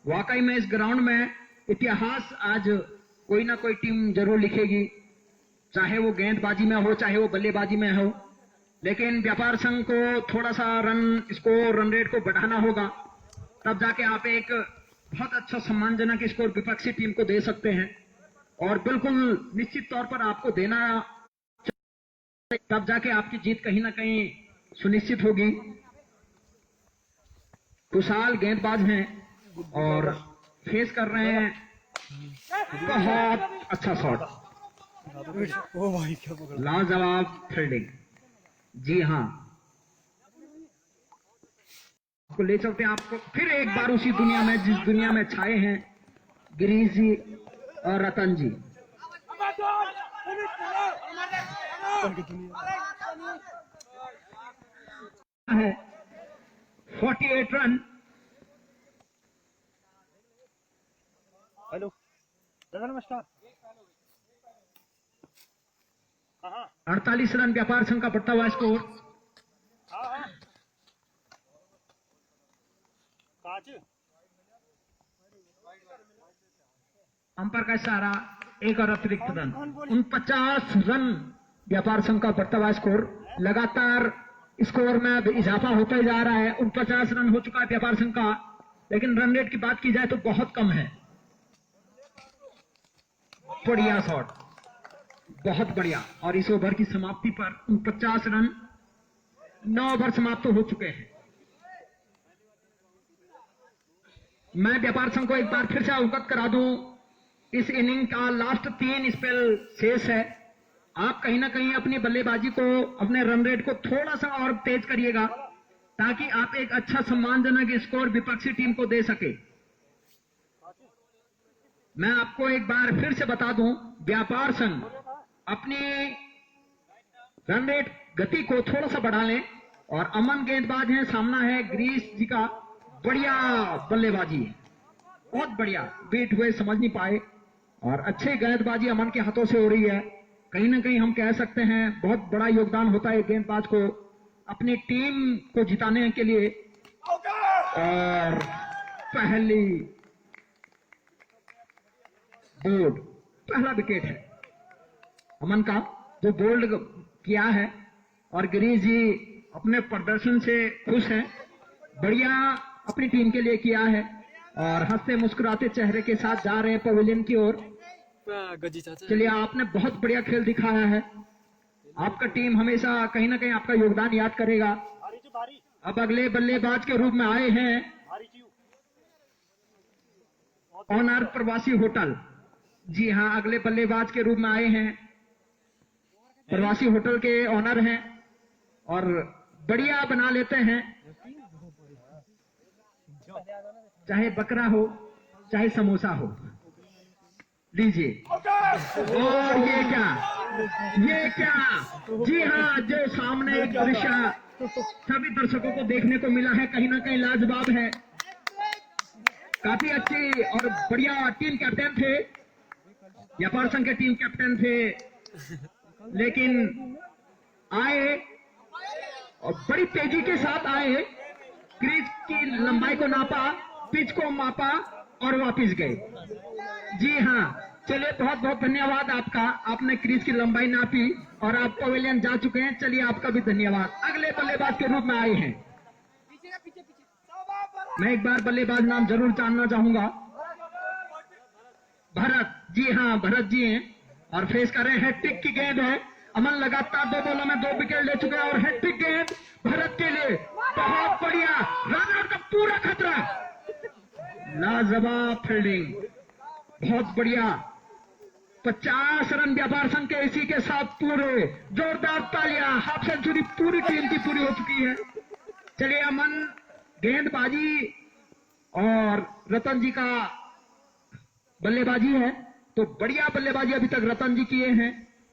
वाकई में इस ग्राउंड में इतिहास आज कोई ना कोई टीम जरूर लिखेगी, चाहे वो गेंदबाजी में हो चाहे वो बल्लेबाजी में हो। लेकिन व्यापार संघ को थोड़ा सा रन रेट को बढ़ाना होगा, तब जाके आप एक बहुत अच्छा सम्मानजनक स्कोर विपक्षी टीम को दे सकते हैं। और बिल्कुल निश्चित तौर पर आपको देना, तब जाके आपकी जीत कहीं ना कहीं सुनिश्चित होगी। कुशाल गेंदबाज हैं और फेस कर रहे हैं, बहुत अच्छा शॉट, ओ भाई क्या पकड़ा। लाजवाब फील्डिंग। जी हाँ, आपको ले चलते हैं आपको फिर एक बार उसी दुनिया में जिस दुनिया में छाए हैं गिरीश जी और रतन जी। है 48 रन। हेलो दादा नमस्कार। हाँ 48 रन व्यापार संघ का बढ़ता हुआ स्कोर। हाँ काज अंपायर का इशारा, एक और अतिरिक्त रन। 49 रन व्यापार संघ का बढ़ता हुआ स्कोर। लगातार स्कोर में अब इजाफा होता ही जा रहा है। 49 रन हो चुका है व्यापार संघ का, लेकिन रन रेट की बात की जाए तो बहुत कम है। बढ़िया शॉट, बहुत बढ़िया। और इस ओवर की समाप्ति पर 49 रन, 9 ओवर समाप्त हो चुके हैं। मैं व्यापार संघ को एक बार फिर से अवगत करा दूं, इस इनिंग का लास्ट 3 स्पेल शेष है। आप कहीं ना कहीं अपनी बल्लेबाजी को, अपने रन रेट को थोड़ा सा और तेज करिएगा, ताकि आप एक अच्छा सम्मानजनक स्कोर विपक्षी टीम को दे सके। मैं आपको एक बार फिर से बता दूं, व्यापार संघ अपनी रन रेट गति को थोड़ा सा बढ़ा लें। और अमन गेंदबाज हैं, सामना है गिरीश जी का। बढ़िया बल्लेबाजी है, बहुत बढ़िया। बीट हुए समझ नहीं पाए और अच्छी गेंदबाजी अमन के हाथों से हो रही है। कहीं ना कहीं हम कह सकते हैं बहुत बड़ा योगदान होता है गेंदबाज को अपनी टीम को जिताने के लिए। और पहली बोल्ड, पहला विकेट है अमन का जो बोल्ड किया है। और गिरीश जी अपने प्रदर्शन से खुश हैं, बढ़िया अपनी टीम के लिए किया है और हंसते मुस्कुराते चेहरे के साथ जा रहे हैं पवेलियन की ओर। चलिए, आपने बहुत बढ़िया खेल दिखाया है। आपका टीम हमेशा कहीं ना कहीं आपका योगदान याद करेगा। अब अगले बल्लेबाज के रूप में आए हैं ऑनर प्रवासी होटल। जी हाँ, अगले बल्लेबाज के रूप में आए हैं, प्रवासी होटल के ऑनर हैं और बढ़िया बना लेते हैं, चाहे बकरा हो चाहे समोसा हो। लीजिए। और ये क्या, जी हाँ, जो सामने एक दृश्य सभी दर्शकों को देखने को मिला है, कहीं ना कहीं लाजवाब है। काफी अच्छी और बढ़िया टीम कैप्टन थे, व्यापार संघ के टीम कैप्टन थे, लेकिन आए और बड़ी तेजी के साथ आए, क्रीज की लंबाई को नापा, पिच को मापा और वापस गए। जी हाँ, चलिए, बहुत बहुत धन्यवाद आपका। आपने क्रीज की लंबाई नापी और आप पवेलियन जा चुके हैं। चलिए, आपका भी धन्यवाद। अगले बल्लेबाज के रूप में आए हैं, मैं एक बार बल्लेबाज नाम जरूर जानना चाहूंगा। भरत। जी हाँ, भरत जी हैं और फेस कर रहे हैं। हैट्रिक की गेंद है। अमन लगातार 2 बॉलों में 2 विकेट ले चुके हैं और हैट्रिक गेंद भरत के लिए बहुत लाजवाब फील्डिंग, बहुत बढ़िया। 50 रन व्यापार संघ के इसी के साथ पूरे, जोरदार तालियां, हाफ सेंचुरी पूरी टीम की पूरी हो चुकी है। चलिए अमन, गेंदबाजी और रतन जी का बल्लेबाजी है, तो बढ़िया बल्लेबाजी अभी तक रतन जी किए हैं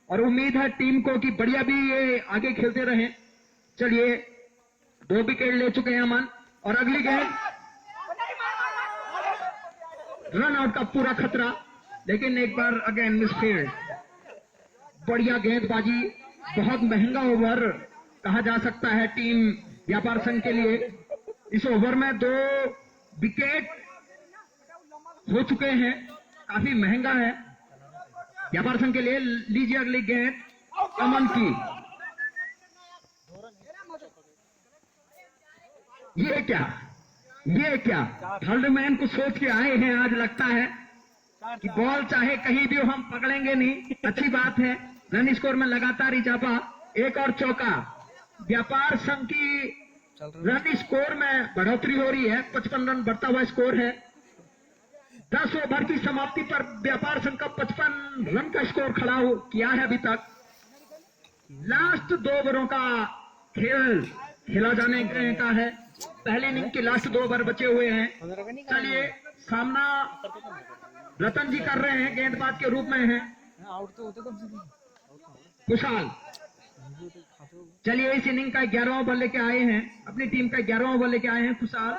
और उम्मीद है टीम को कि बढ़िया भी ये आगे खेलते रहें। चलिए 2 विकेट ले चुके हैं अमन और अगली गेंद रन आउट का पूरा खतरा, लेकिन एक बार अगेन मिसफील्ड। बढ़िया गेंदबाजी, बहुत महंगा ओवर कहा जा सकता है टीम व्यापार संघ के लिए। इस ओवर में 2 विकेट हो चुके हैं, काफी महंगा है व्यापार संघ के लिए। लीजिए अगली गेंद अमन की, ये क्या थर्डमैन को सोच के आए हैं आज, लगता है कि बॉल चाहे कहीं भी हो हम पकड़ेंगे नहीं। अच्छी बात है, रन स्कोर में लगातार इजाफा, एक और चौका। व्यापार संघ की रन स्कोर में बढ़ोतरी हो रही है, 55 रन बढ़ता हुआ स्कोर है। 10 ओवर की समाप्ति पर व्यापार संघ का 55 रन का स्कोर खड़ा किया है अभी तक। लास्ट 2 ओवरों का खेल खेला जाने का है, पहले इनिंग के लास्ट 2 ओवर बचे हुए हैं। चलिए सामना रतन जी कर रहे हैं, गेंदबाज के रूप में हैं खुशहाल। चलिए इस इनिंग का 11वां बॉल लेके आए हैं, अपनी टीम का 11वां बॉल लेके आए हैं खुशहाल,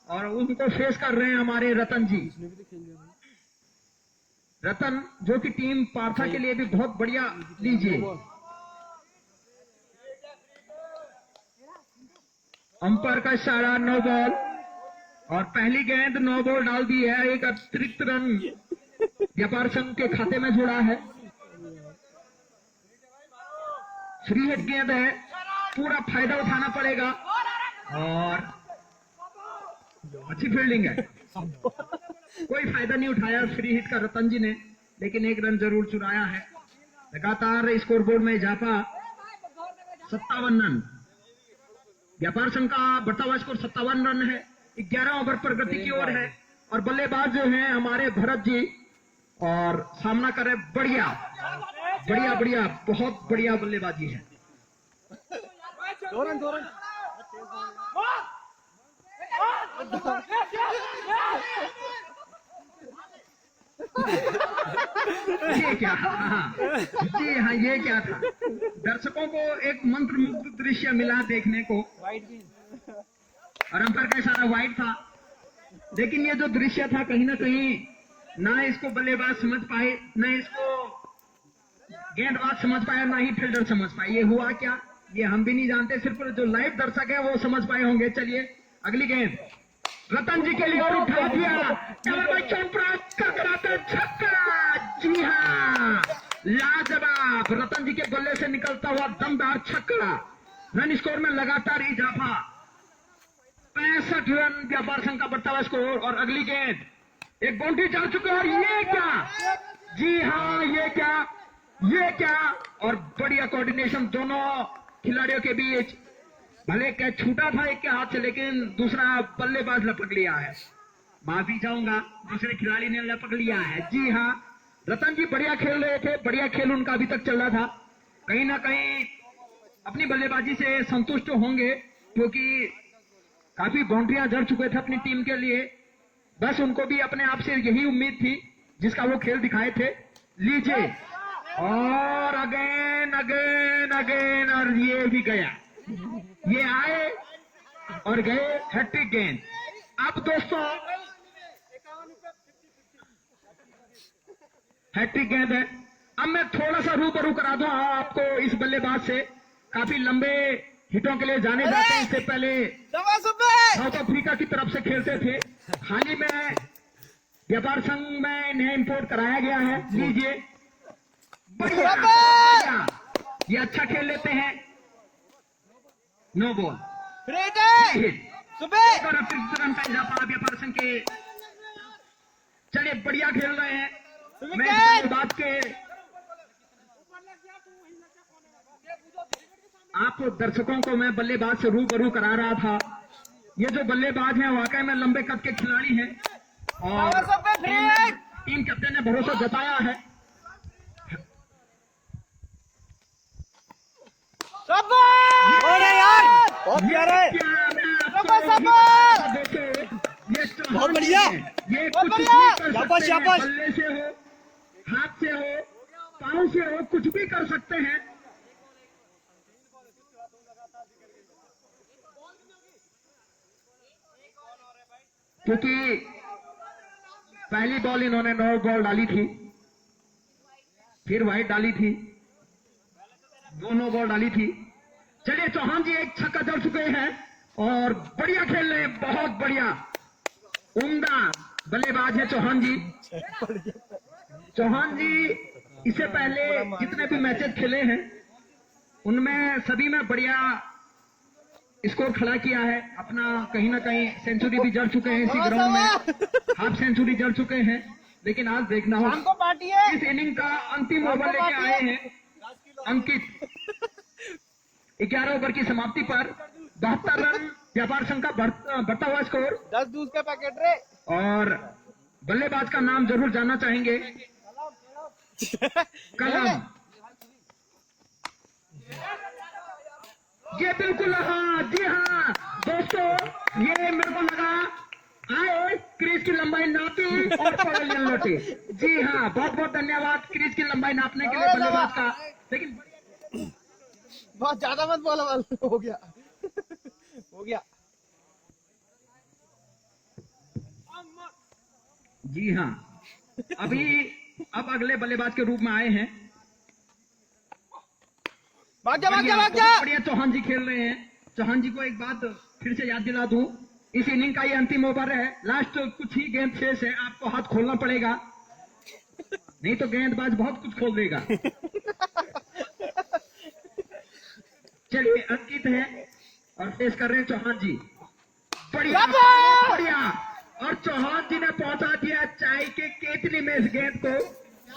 और उनको फेस कर रहे हैं हमारे रतन जी। रतन जो कि टीम पार्था के लिए भी बहुत बढ़िया। लीजिए अंपायर का इशारा, नो बॉल, और पहली गेंद नो बॉल डाल दी है। एक अतिरिक्त रन व्यापार संघ के खाते में जुड़ा है। फ्री हिट गेंद है, पूरा फायदा उठाना पड़ेगा, और अच्छी फील्डिंग है। कोई फायदा नहीं उठाया फ्री हिट का रतन जी ने, लेकिन 1 रन जरूर चुराया है। लगातार स्कोर बोर्ड में इजाफा, 57 रन व्यापार संघ का बढ़ता हुआ स्कोर 57 रन है। 11 ओवर प्रगति की ओर है, और बल्लेबाज जो हैं हमारे भरत जी, और सामना करे बढ़िया बढ़िया बढ़िया, बहुत बढ़िया बल्लेबाजी है। 2 रन ये क्या, जी हाँ ये क्या था। दर्शकों को एक मंत्रमुग्ध दृश्य मिला देखने को, और अंपायर का इशारा वाइड था, लेकिन ये जो दृश्य था कहीं ना कहीं ना इसको बल्लेबाज समझ पाए, ना इसको गेंदबाज समझ पाया, ना ही फील्डर समझ पाए। ये हुआ क्या ये हम भी नहीं जानते, सिर्फ जो लाइव दर्शक है वो समझ पाए होंगे। चलिए अगली गेंद रतन जी के लिए, और उठा दिया छक्का। जी हाँ, लाजवाब, रतन जी के बल्ले से निकलता हुआ दमदार छक्का। रन स्कोर में लगातार इजाफा, 65 रन व्यापार संघ का बढ़ता हुआ स्कोर। और अगली गेंद एक बाउंड्री जा चुका है, और ये क्या, जी हाँ ये क्या, और बढ़िया कोऑर्डिनेशन दोनों खिलाड़ियों के बीच। भले कैच छूटा था एक के हाथ से, लेकिन दूसरा बल्लेबाज लपक लिया है। माफी चाहूंगा, दूसरे खिलाड़ी ने लपक लिया है। जी हाँ, रतन जी बढ़िया खेल रहे थे, बढ़िया खेल उनका अभी तक चल रहा था। कहीं ना कहीं अपनी बल्लेबाजी से संतुष्ट होंगे, क्योंकि काफी बाउंड्रियां जड़ चुके थे अपनी टीम के लिए। बस उनको भी अपने आप से यही उम्मीद थी जिसका वो खेल दिखाए थे। लीजिए, और अगेन अगेन अगेन, और ये भी गया, ये आए और गए, हैट्रिक गेंद। अब दोस्तों हैट्रिक गेंद है। अब मैं थोड़ा सा रूबरू करा दूं आपको इस बल्लेबाज से, काफी लंबे हिटों के लिए जाने जाते हैं। इससे पहले साउथ अफ्रीका की तरफ से खेलते थे, हाल ही में व्यापार संघ में इन्हें इंपोर्ट कराया गया है। लीजिए, बढ़िया, ये अच्छा खेल लेते हैं। नो बॉल, और अतिरिक्त रन का इजाफा व्यापार संघ के। चलिए बढ़िया खेल रहे हैं। मैं इस बात के आप दर्शकों को मैं बल्लेबाज से रूबरू करा रहा था। ये जो बल्लेबाज हैं वाकई में लंबे कद के खिलाड़ी हैं, और टीम कैप्टन ने भरोसा जताया है। अरे यार बहुत प्यारा है, बहुत बढ़िया, ये बहुत कुछ भी बढ़िया। कर शाबाश, सकते हैं, शाबाश। बल्ले से हो, हाथ से हो, पाँव से हो, कुछ भी कर सकते हैं। क्योंकि पहली बॉल इन्होंने 9 बॉल डाली थी, फिर वाइट डाली थी, 2 बॉल डाली थी। चलिए चौहान जी एक छक्का जड़ चुके हैं और बढ़िया खेल रहे हैं, बहुत बढ़िया, उम्दा बल्लेबाज है चौहान जी। चौहान जी इससे पहले जितने भी मैचेस खेले हैं उनमें सभी में बढ़िया स्कोर खड़ा किया है अपना। कहीं ना कहीं सेंचुरी भी जड़ चुके हैं, इसी ग्राउंड में हाफ सेंचुरी जड़ चुके हैं। लेकिन आज देखना हो, इस इनिंग का अंतिम ओवर लेके आए हैं अंकित। 11 ओवर की समाप्ति पर 72 रन व्यापार संघ का बढ़ता हुआ स्कोर। 10 दूध का पैकेट रे। और बल्लेबाज का नाम जरूर जानना चाहेंगे, कलम। ये बिल्कुल, हाँ जी हाँ दोस्तों, ये मेरे को लगा आए क्रीज की लंबाई नापी और पवेलियन लौटे। जी हाँ, बहुत बहुत धन्यवाद क्रीज की लंबाई नापने के लिए बल्लेबाज का। लेकिन बहुत ज्यादा मत बोलो, हो गया हो गया। जी हाँ, अब अगले बल्लेबाज के रूप में आए हैं। भाग जा भाग जा भाग बहुत जा। बढ़िया चौहान जी खेल रहे हैं। चौहान जी को एक बात फिर से याद दिला दूं, इस इनिंग का ये अंतिम ओवर है, लास्ट कुछ ही गेंद शेष है, आपको हाथ खोलना पड़ेगा, नहीं तो गेंदबाज बहुत कुछ खोल देगा। चलिए अंकित है और फेस कर रहे हैं चौहान जी। बढ़िया बढ़िया, और चौहान जी ने पहुंचा दिया चाय के केतली में इस गेंद को।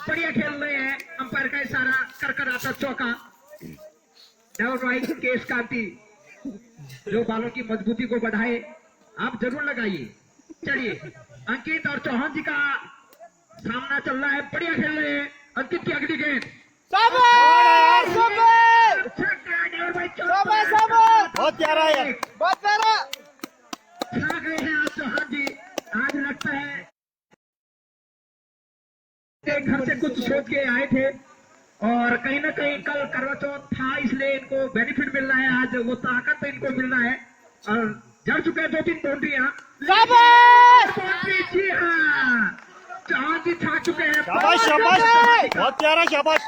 बढ़िया खेल रहे हैं, अंपायर का इशारा कर कर आता चौका। डाउन राइट केस कांति जो बालों की मजबूती को बढ़ाए, आप जरूर लगाइए। चलिए अंकित और चौहान जी का सामना चल रहा है, बढ़िया खेल रहे हैं। अंकित की अगली गेंद, बहुत प्यारा है यार, बहुत प्यारा। छा गए हैं आज चौहान जी। आज लगता है एक घर से कुछ सोच के आए थे और कहीं ना कहीं कल करवा चौथ था, इसलिए इनको बेनिफिट मिल रहा है, आज वो ताकत इनको मिल रहा है और जड़ चुके हैं 2-3 बाउंड्रियां। जी हाँ, चौहान जी छा चुके हैं। शाबाश शाबाश, बहुत प्यारा, शाबाश।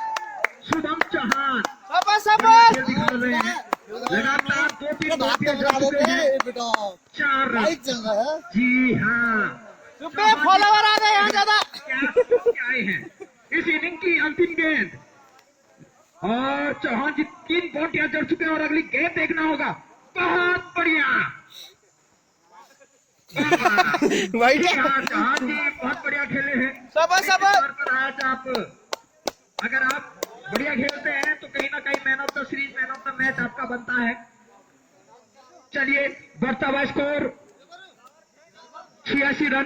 शुभम चौहान शाबाश खेल दिखा रहे हैं, लगातार 2-3 बाउंड्रियां जड़ चुके हैं, 4 रन। चल रहा है। जी हाँ, फॉलोवर आ गए यहाँ ज्यादा। क्या आए हैं इस इनिंग की अंतिम गेंद, और चौहान जी 3 बाउंड्रियां जड़ चुके हैं और अगली गेंद देखना होगा। बहुत बढ़िया चौहान जी बहुत बढ़िया खेले हैं। शाबाश शाबाश। तौर पर आज अगर आप बढ़िया खेलते हैं तो कहीं ना कहीं man of the series, man of the match आपका बनता है। चलिए बढ़ता हुआ स्कोर 86 रन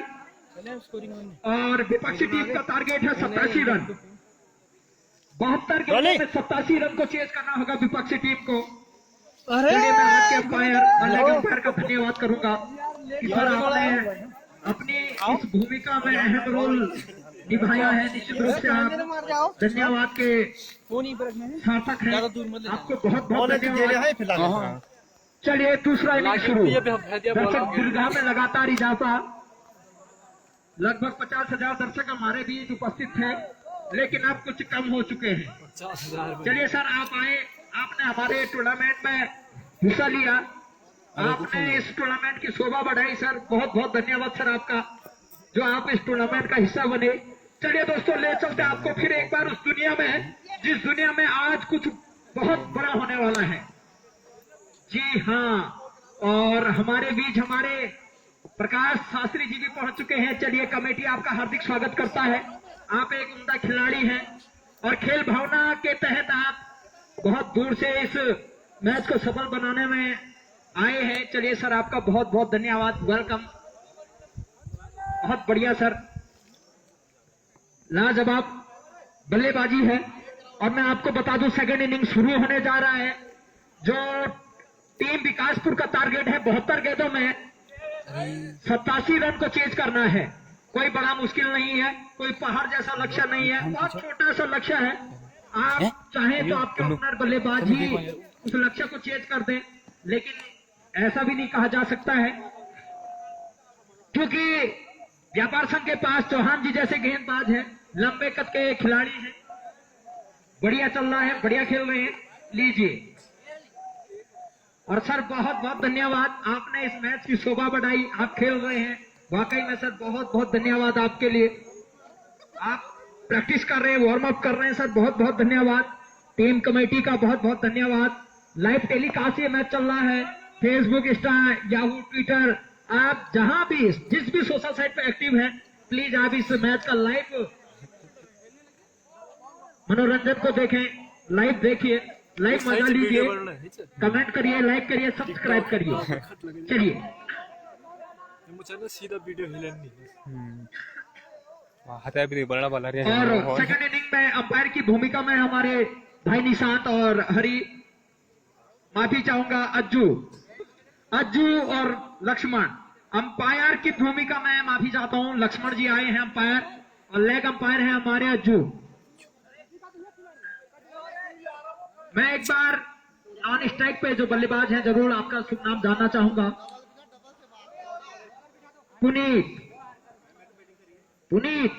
और विपक्षी टीम का टारगेट है 87 रन। 72 गेंदों में 87 रन को चेज करना होगा विपक्षी टीम को। चलिए मैं आज के अंपायर और लेग अंपायर का धन्यवाद करूंगा कि सर आपने अपनी इस भूमिका में अहम रोल निभाया है। निश्चित रूप से आप धन्यवाद के सार्थक हैं, आपको बहुत बहुत धन्यवाद। है फिलहाल। चलिए दूसरा इनिंग शुरू। दर्शक दीर्घा में लगातार इजाफा, लगभग 50,000 दर्शक हमारे बीच उपस्थित थे, लेकिन अब कुछ कम हो चुके हैं। चलिए सर आप आए, आपने हमारे टूर्नामेंट में हिस्सा लिया, आपने इस टूर्नामेंट की शोभा बढ़ाई सर, बहुत बहुत धन्यवाद सर आपका, जो आप इस टूर्नामेंट का हिस्सा बने। चलिए दोस्तों ले चलते आपको फिर एक बार उस दुनिया में, जिस दुनिया में आज कुछ बहुत बड़ा होने वाला है। जी हाँ, और हमारे बीच हमारे प्रकाश शास्त्री जी भी पहुंच चुके हैं। चलिए कमेटी आपका हार्दिक स्वागत करता है, आप एक उम्दा खिलाड़ी हैं और खेल भावना के तहत आप बहुत दूर से इस मैच को सफल बनाने में आए हैं। चलिए सर आपका बहुत बहुत धन्यवाद, वेलकम। बहुत बढ़िया सर, लाजवाब बल्लेबाजी है। और मैं आपको बता दूं सेकंड इनिंग शुरू होने जा रहा है। जो टीम विकासपुर का टारगेट है 72 गेंदों में 87 रन को चेज करना है। कोई बड़ा मुश्किल नहीं है, कोई पहाड़ जैसा लक्ष्य नहीं है, बहुत छोटा सा लक्ष्य है। आप चाहें तो आपके ओपनर बल्लेबाज ही उस लक्ष्य को चेज कर दें, लेकिन ऐसा भी नहीं कहा जा सकता है, क्योंकि व्यापार संघ के पास चौहान जी जैसे गेंदबाज हैं, लंबे कद के खिलाड़ी हैं, बढ़िया चल रहा है, बढ़िया खेल रहे हैं। लीजिए। और सर बहुत बहुत धन्यवाद, आपने इस मैच की शोभा बढ़ाई, आप खेल रहे हैं, वाकई में सर बहुत बहुत धन्यवाद आपके लिए। आप प्रैक्टिस कर रहे हैं, वार्म अप कर रहे हैं सर, बहुत बहुत धन्यवाद। टीम कमेटी का बहुत बहुत धन्यवाद। लाइव टेलीकास्ट ये मैच चल रहा है, फेसबुक, इंस्टा, याहू, ट्विटर, आप जहां भी जिस भी सोशल साइट पे एक्टिव है, प्लीज आप इस मैच का लाइव मनोरंजन को देखें, लाइव देखिए, लाइव मजा लीजिए, कमेंट करिए, लाइक करिए, सब्सक्राइब करिए। चलिए। सीधा वीडियो हाथ बड़ा वाला और सेकंड इनिंग में अंपायर की भूमिका में हमारे भाई निशांत और हरी, माफी चाहूंगा अज्जू और लक्ष्मण। अंपायर की भूमिका में माफी चाहता हूं, लक्ष्मण जी आए हैं अंपायर, और लेग अंपायर है हमारे अज्जू। मैं एक बार ऑन स्ट्राइक पे जो बल्लेबाज हैं जरूर आपका शुभ नाम जानना चाहूंगा। पुनीत,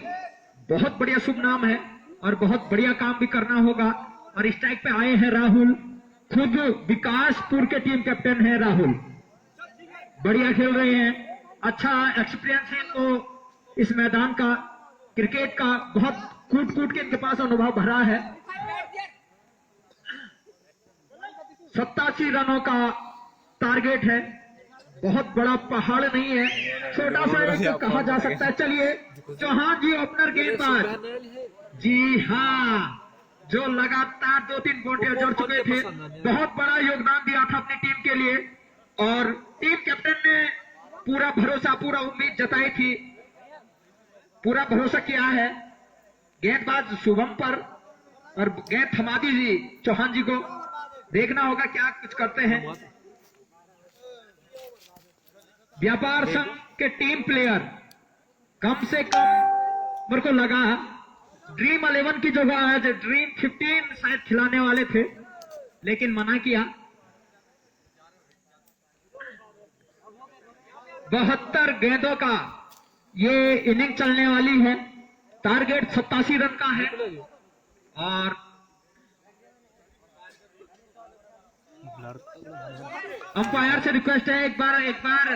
बहुत बढ़िया शुभ नाम है और बहुत बढ़िया काम भी करना होगा। और स्ट्राइक पे आए हैं राहुल, खुद विकासपुर के टीम कैप्टन है राहुल, बढ़िया खेल रहे हैं, अच्छा एक्सपीरियंस है इनको इस मैदान का, क्रिकेट का, बहुत कूट के इनके पास अनुभव भरा है। 87 रनों का टारगेट है, बहुत बड़ा पहाड़ नहीं है, छोटा सा एक कहा जा सकता है। चलिए, चौहान जी ओपनर गेंदबाज, जी हाँ, जो लगातार 2-3 गोटियां जड़ चुके थे, बहुत बड़ा योगदान दिया था अपनी टीम के लिए, और टीम कैप्टन ने पूरा भरोसा, पूरा उम्मीद जताई थी, पूरा भरोसा किया है गेंदबाज शुभम पर, और गेंद थमा दीजिए चौहान जी को, देखना होगा क्या कुछ करते हैं। व्यापार संघ के टीम प्लेयर कम से कम मेरे को लगा ड्रीम 11 की जगह है, जो ड्रीम 15 शायद खिलाने वाले थे, लेकिन मना किया। 72 गेंदों का ये इनिंग चलने वाली है, टारगेट 87 रन का है। और अंपायर से रिक्वेस्ट है एक बार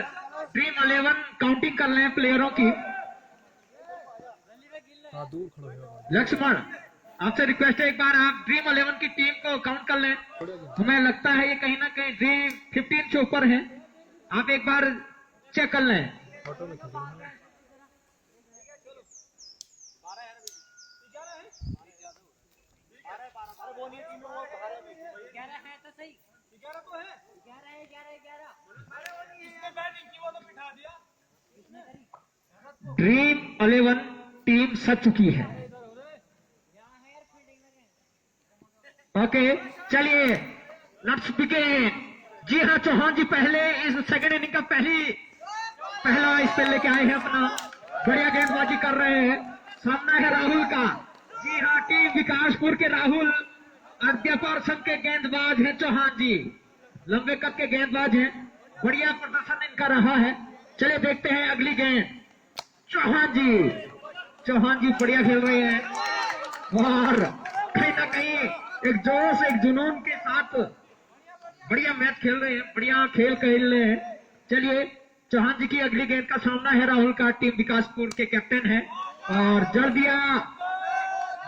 ड्रीम 11 काउंटिंग कर लें प्लेयरों की। लक्ष्मण, आपसे रिक्वेस्ट है एक बार आप ड्रीम 11 की टीम को काउंट कर लें, हमें लगता है ये कहीं ना कहीं ड्रीम 15 से ऊपर है, आप एक बार चेक कर लें। ड्रीम 11 टीम सज चुकी है। ओके, चलिए लेट्स बिगिन। जी हाँ, चौहान जी पहले इस सेकंड इनिंग का पहला इस पे लेके आए हैं अपना, बढ़िया गेंदबाजी कर रहे हैं। सामना है राहुल का, जी हाँ, टीम विकासपुर के राहुल, व्यापार संघ के गेंदबाज हैं चौहान जी, लंबे कद के गेंदबाज हैं, बढ़िया प्रदर्शन इनका रहा है। चलिए देखते हैं अगली गेंद। चौहान जी बढ़िया खेल रहे हैं, और कहीं ना कहीं एक जोश, एक जुनून के साथ बढ़िया मैच खेल रहे हैं, बढ़िया खेल रहे हैं। चलिए, चौहान जी की अगली गेंद का सामना है राहुल का, टीम विकासपुर के कैप्टन है, और जड़ दिया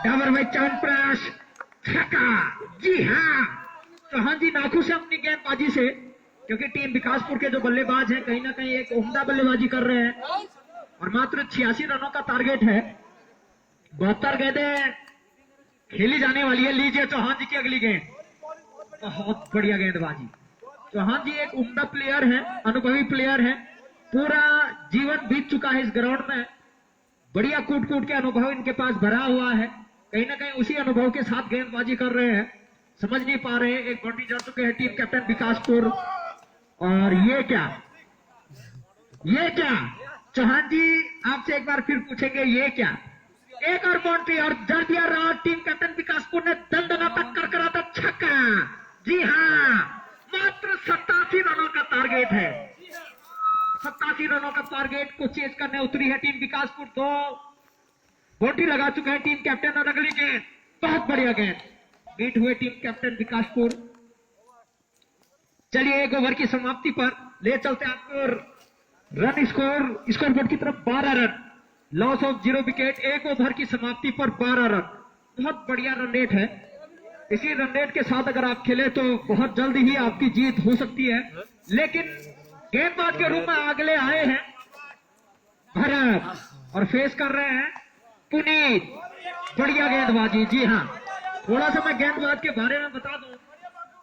डाबर में चांद प्रयास, छक्का। जी हाँ, चौहान जी नाखुश है अपनी गेंदबाजी से, क्योंकि टीम विकासपुर के जो बल्लेबाज हैं कहीं ना कहीं एक उम्दा बल्लेबाजी कर रहे हैं, और मात्र 86 रनों का टारगेट है, 72 गेंदें खेली जाने वाली है। लीजिए चौहान जी की अगली गेंद, बहुत बढ़िया गेंदबाजी। चौहान जी एक उम्दा प्लेयर है, अनुभवी प्लेयर है, पूरा जीवन बीत चुका है इस ग्राउंड में, बढ़िया कूट कूट के अनुभव इनके पास भरा हुआ है, कहीं ना कहीं उसी अनुभव के साथ गेंदबाजी कर रहे हैं, समझ नहीं पा रहे। एक बॉडी जा चुके हैं टीम कैप्टन विकासपुर। और ये क्या चौहान जी आपसे एक बार फिर पूछेंगे, ये क्या? एक और बाउंड्री और जड़ दिया रहा टीम कैप्टन विकासपुर ने, दंडना तक कर करा था छक्का। जी हाँ, मात्र 87 रनों का टारगेट है, 87 रनों का टारगेट को चेज करने उतरी है टीम विकासपुर। तो बाउंड्री लगा चुके हैं टीम कैप्टन और अगली गेंद बहुत बढ़िया गेंद बीट हुए टीम कैप्टन विकासपुर। चलिए एक ओवर की समाप्ति पर ले चलते हैं आपको रन स्कोर बोर्ड की तरफ। 12 रन, लॉस ऑफ 0 विकेट। एक ओवर की समाप्ति पर 12 रन, बहुत बढ़िया रन रेट है। इसी रन रेट के साथ अगर आप खेले तो बहुत जल्द ही आपकी जीत हो सकती है। लेकिन गेंदबाज के रूप में अगले आए हैं भरत और फेस कर रहे हैं पुनीत। बढ़िया गेंदबाजी। जी हाँ, थोड़ा सा मैं गेंदबाज के बारे में बता दूं,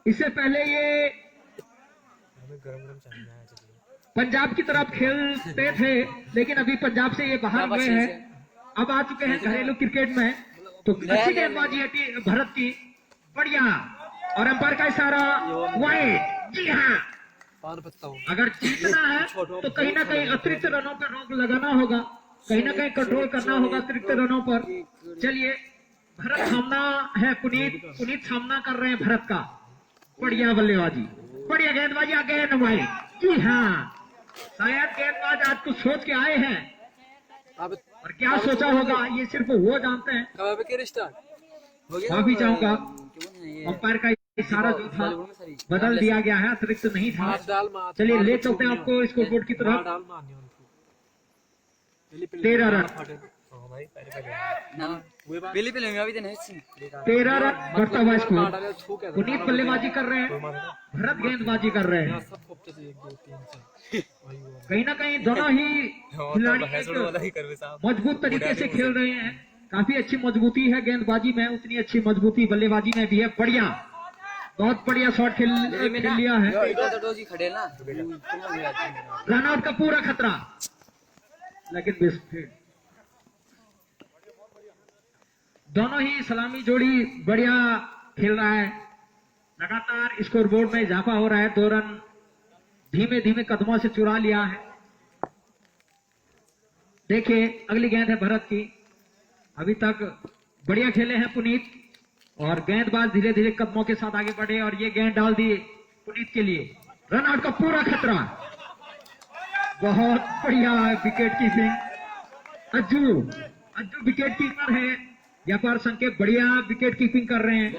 इससे पहले ये पंजाब की तरफ खेलते थे, लेकिन अभी पंजाब से ये बाहर गए हैं, अब आ चुके हैं घरेलू क्रिकेट में। तो अच्छी गेंदबाजी है भरत की, बढ़िया। और अंपायर का इशारा वाइड। जी हाँ, अगर जीतना है तो कहीं ना कहीं अतिरिक्त रनों पर रोक लगाना होगा, कहीं ना कहीं कंट्रोल करना होगा अतिरिक्त रनों पर। चलिए, भरत सामना है, पुनीत सामना कर रहे हैं भरत का। बढ़िया बल्लेबाजी, बढ़िया गेंदबाजी। आगे है नवाई। जी हाँ, शायद गेंदबाज आज कुछ सोच के आए हैं, और क्या सोचा होगा ये सिर्फ वो जानते हैं। माफी चाहूंगा, अंपायर का इशारा जो था बदल दिया गया है, अतिरिक्त नहीं था। चलिए ले चलते हैं आपको स्कोर बोर्ड की तरफ। 13 रन, 13 रन बढ़ता हुआ स्कोर। पुनीत बल्लेबाजी कर रहे हैं, भरत गेंदबाजी कर रहे हैं। कहीं ना कहीं दोनों ही खिलाड़ी मजबूत तरीके से खेल रहे हैं। काफी अच्छी मजबूती है गेंदबाजी में, उतनी अच्छी मजबूती बल्लेबाजी में भी है। बढ़िया, बहुत बढ़िया शॉट खेल लिया है। रन आउट का पूरा खतरा, लेकिन दोनों ही सलामी जोड़ी बढ़िया खेल रहा है। लगातार स्कोर बोर्ड में इजाफा हो रहा है। 2 रन धीमे धीमे कदमों से चुरा लिया है। देखिए अगली गेंद है भरत की। अभी तक बढ़िया खेले हैं पुनीत, और गेंदबाज धीरे धीरे कदमों के साथ आगे बढ़े और ये गेंद डाल दी पुनीत के लिए। रन आउट का पूरा खतरा, बहुत बढ़िया wicket keeping. Ajju wicket keeper है, व्यापार संकेत बढ़िया विकेट कीपिंग कर रहे हैं।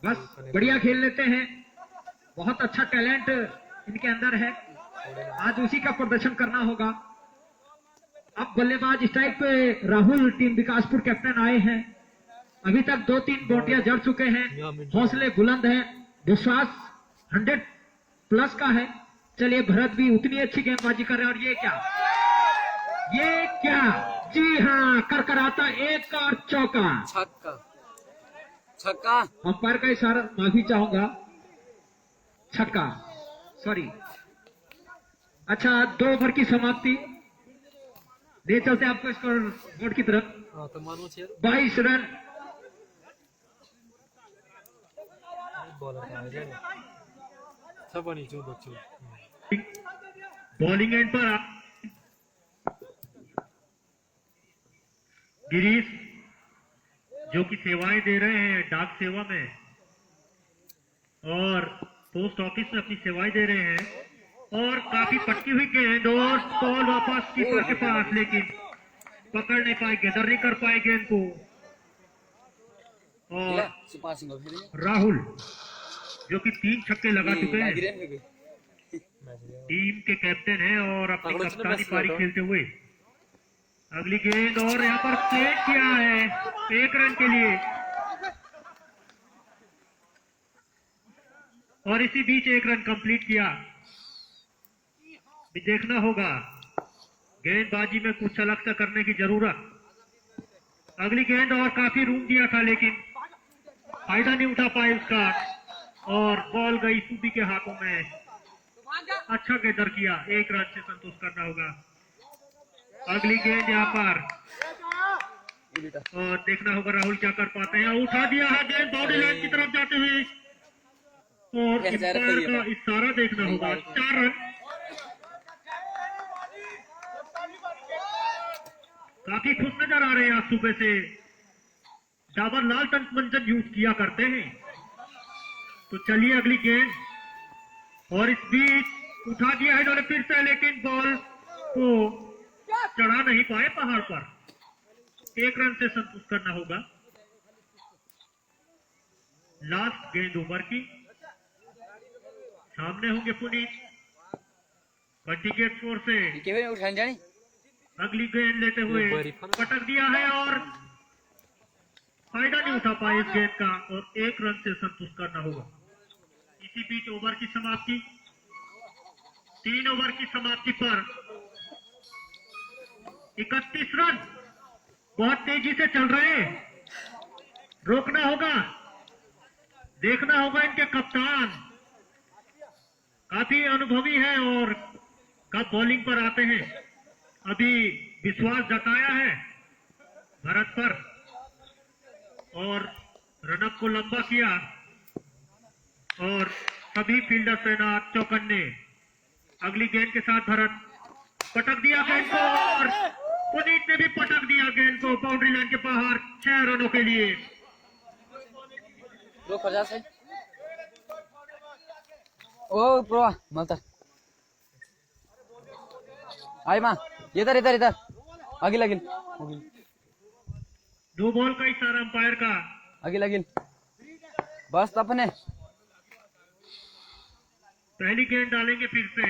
बस बढ़िया खेल लेते हैं, बहुत अच्छा टैलेंट इनके अंदर है, आज उसी का प्रदर्शन करना होगा। अब बल्लेबाज स्ट्राइक पे राहुल टीम विकासपुर कैप्टन आए हैं। अभी तक 2-3 बाउंड्रियां जड़ चुके हैं, हौसले बुलंद हैं, विश्वास 100+ का है। चलिए भरत भी उतनी अच्छी गेंदबाजी कर रहे हैं। और ये क्या, जी हाँ, करकराता एक और चौका, छक्का। अंपायर का इशारा, माफी चाहूंगा, छक्का, सॉरी। अच्छा, 2 ओवर की समाप्ति, ले चलते हैं आपको स्कोर बोर्ड की तरफ। 22 रन, बॉलिंग एंड पर गिरीश जो कि सेवाएं दे रहे हैं डाक सेवा में और पोस्ट ऑफिस में अपनी सेवाएं दे रहे हैं, और काफी पटकी हुई गेंद और बॉल वापस कीपर के पास, लेकिन पकड़ नहीं पाए, गेंदर नहीं कर पाए गेंद को। और राहुल जो कि 3 छक्के लगा चुके हैं, टीम के कैप्टन हैं और अपनी कप्तानी पारी खेलते हुए। अगली गेंद और यहाँ पर प्लेट किया है 1 रन के लिए, और इसी बीच 1 रन कंप्लीट किया। भी देखना होगा, गेंदबाजी में कुछ अलग सा करने की जरूरत। अगली गेंद और काफी रूम दिया था, लेकिन फायदा नहीं उठा पाए उसका, और बॉल गई सुबी के हाथों में। अच्छा गेंदर किया, 1 रन से संतोष करना होगा। अगली गेंद यहाँ पर, और देखना होगा राहुल क्या कर पाते हैं। उठा दिया है गेंद बाउंड्री लाइन की तरफ जाते हुए, और अंपायर का इशारा देखना होगा। 4 रन। काफी खुश नजर आ रहे हैं आज सुबह से। डाबर लाल टंक मंजन यूज किया करते हैं। तो चलिए अगली गेंद, और इस बीच उठा दिया है इन्होंने फिर से, लेकिन बॉल को चढ़ा नहीं पाए पहाड़ पर। 1 रन से संतुष्ट करना होगा। लास्ट गेंद ओवर की, सामने होंगे पुनीत कंटिकेट स्कोर से। अगली गेंद लेते हुए पटक दिया है, और फायदा नहीं उठा पाए इस गेंद का, और 1 रन से संतुष्ट करना होगा। इसी बीच ओवर की समाप्ति, 3 ओवर की समाप्ति पर 31 रन बहुत तेजी से चल रहे हैं। रोकना होगा, देखना होगा इनके कप्तान काफी अनुभवी है और कब बॉलिंग पर आते हैं। अभी विश्वास जताया है भरत पर, और रनअप को लंबा किया, और सभी फील्डर तैनात चौकन्ने। अगली गेंद के साथ भरत पटक दिया गेंद को, और पुनीत ने भी पटक दिया गेंद को बाउंड्री लाइन के बाहर 6 रनों के लिए। ओ प्रो मलता आई मां इधर इधर इधर अगिल अगिल 2 बॉल का इशारा अंपायर का। अगिल अगिल बस तपने पहली गेंद डालेंगे फिर से,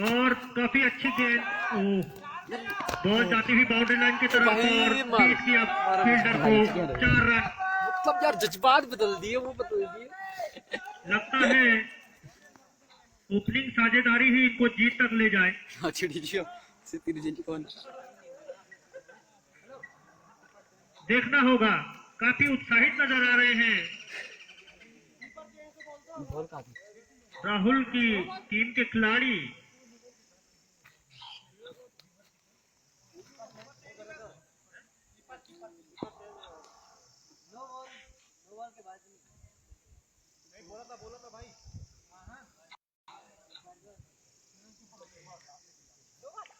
और काफी अच्छी गेंद। बॉल जाती हुई बाउंड्री लाइन की तरफ, और बीट किया फील्डर को। 4 रन। मतलब यार जज्बात बदल दिए, वो बदल दिए। लगता है ओपनिंग साझेदारी ही इनको जीत तक ले जाए। देखना होगा, काफी उत्साहित नजर आ रहे हैं राहुल की टीम के खिलाड़ी।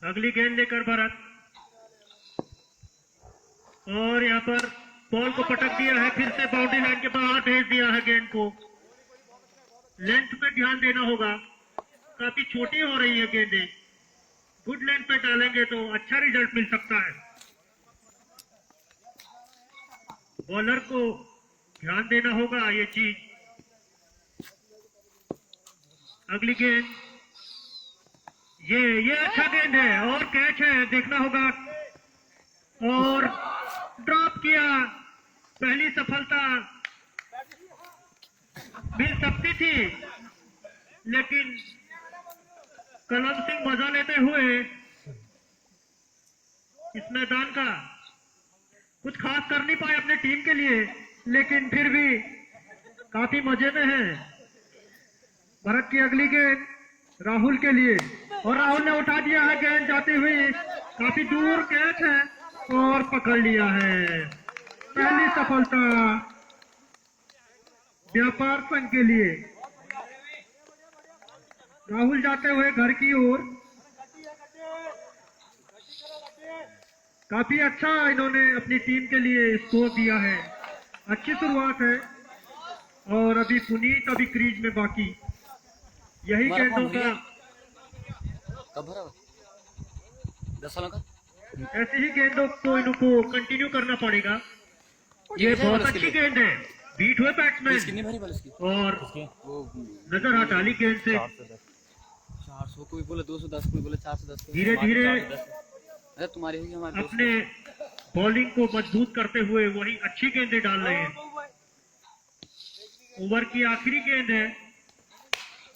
अगली गेंद लेकर भरत, और यहाँ पर बॉल को पटक दिया है फिर से, बाउंड्री लाइन के बाहर भेज दिया है गेंद को। लेंथ पे ध्यान देना होगा, काफी छोटी हो रही है गेंदें। गुड लेंथ पे डालेंगे तो अच्छा रिजल्ट मिल सकता है। बॉलर को ध्यान देना होगा ये चीज। अगली गेंद, ये अच्छा गेंद है और कैच है, देखना होगा, और ड्रॉप किया। पहली सफलता मिल सकती थी, लेकिन कलम सिंह मजा लेते हुए इस मैदान का कुछ खास कर नहीं पाए अपने टीम के लिए, लेकिन फिर भी काफी मजे में है। भरत की अगली गेंद राहुल के लिए, और राहुल ने उठा दिया है गेंद जाती हुई, काफी दूर कैच है और पकड़ लिया है। पहली सफलता व्यापार संघ के लिए। राहुल जाते हुए घर की ओर। काफी अच्छा इन्होंने अपनी टीम के लिए स्कोर दिया है। अच्छी शुरुआत है, और अभी पुनीत अभी क्रीज में बाकी। यही गेंदों का, कब भरा 10 सालों का ऐसी ही गेंदों को इनको कंटिन्यू करना पड़ेगा। ये बहुत अच्छी गेंद है, बीट हुए बैट्समैन, कितनी भरी बॉल इसकी? और वो नजर हटा ली गेंद से। 400, कोई बोले 210, कोई बोले 410। धीरे धीरे अरे तुम्हारी होगी हमारे अपने बॉलिंग को मजबूत करते हुए वही अच्छी गेंदें डाल रहे हैं। ओवर की आखिरी गेंद है,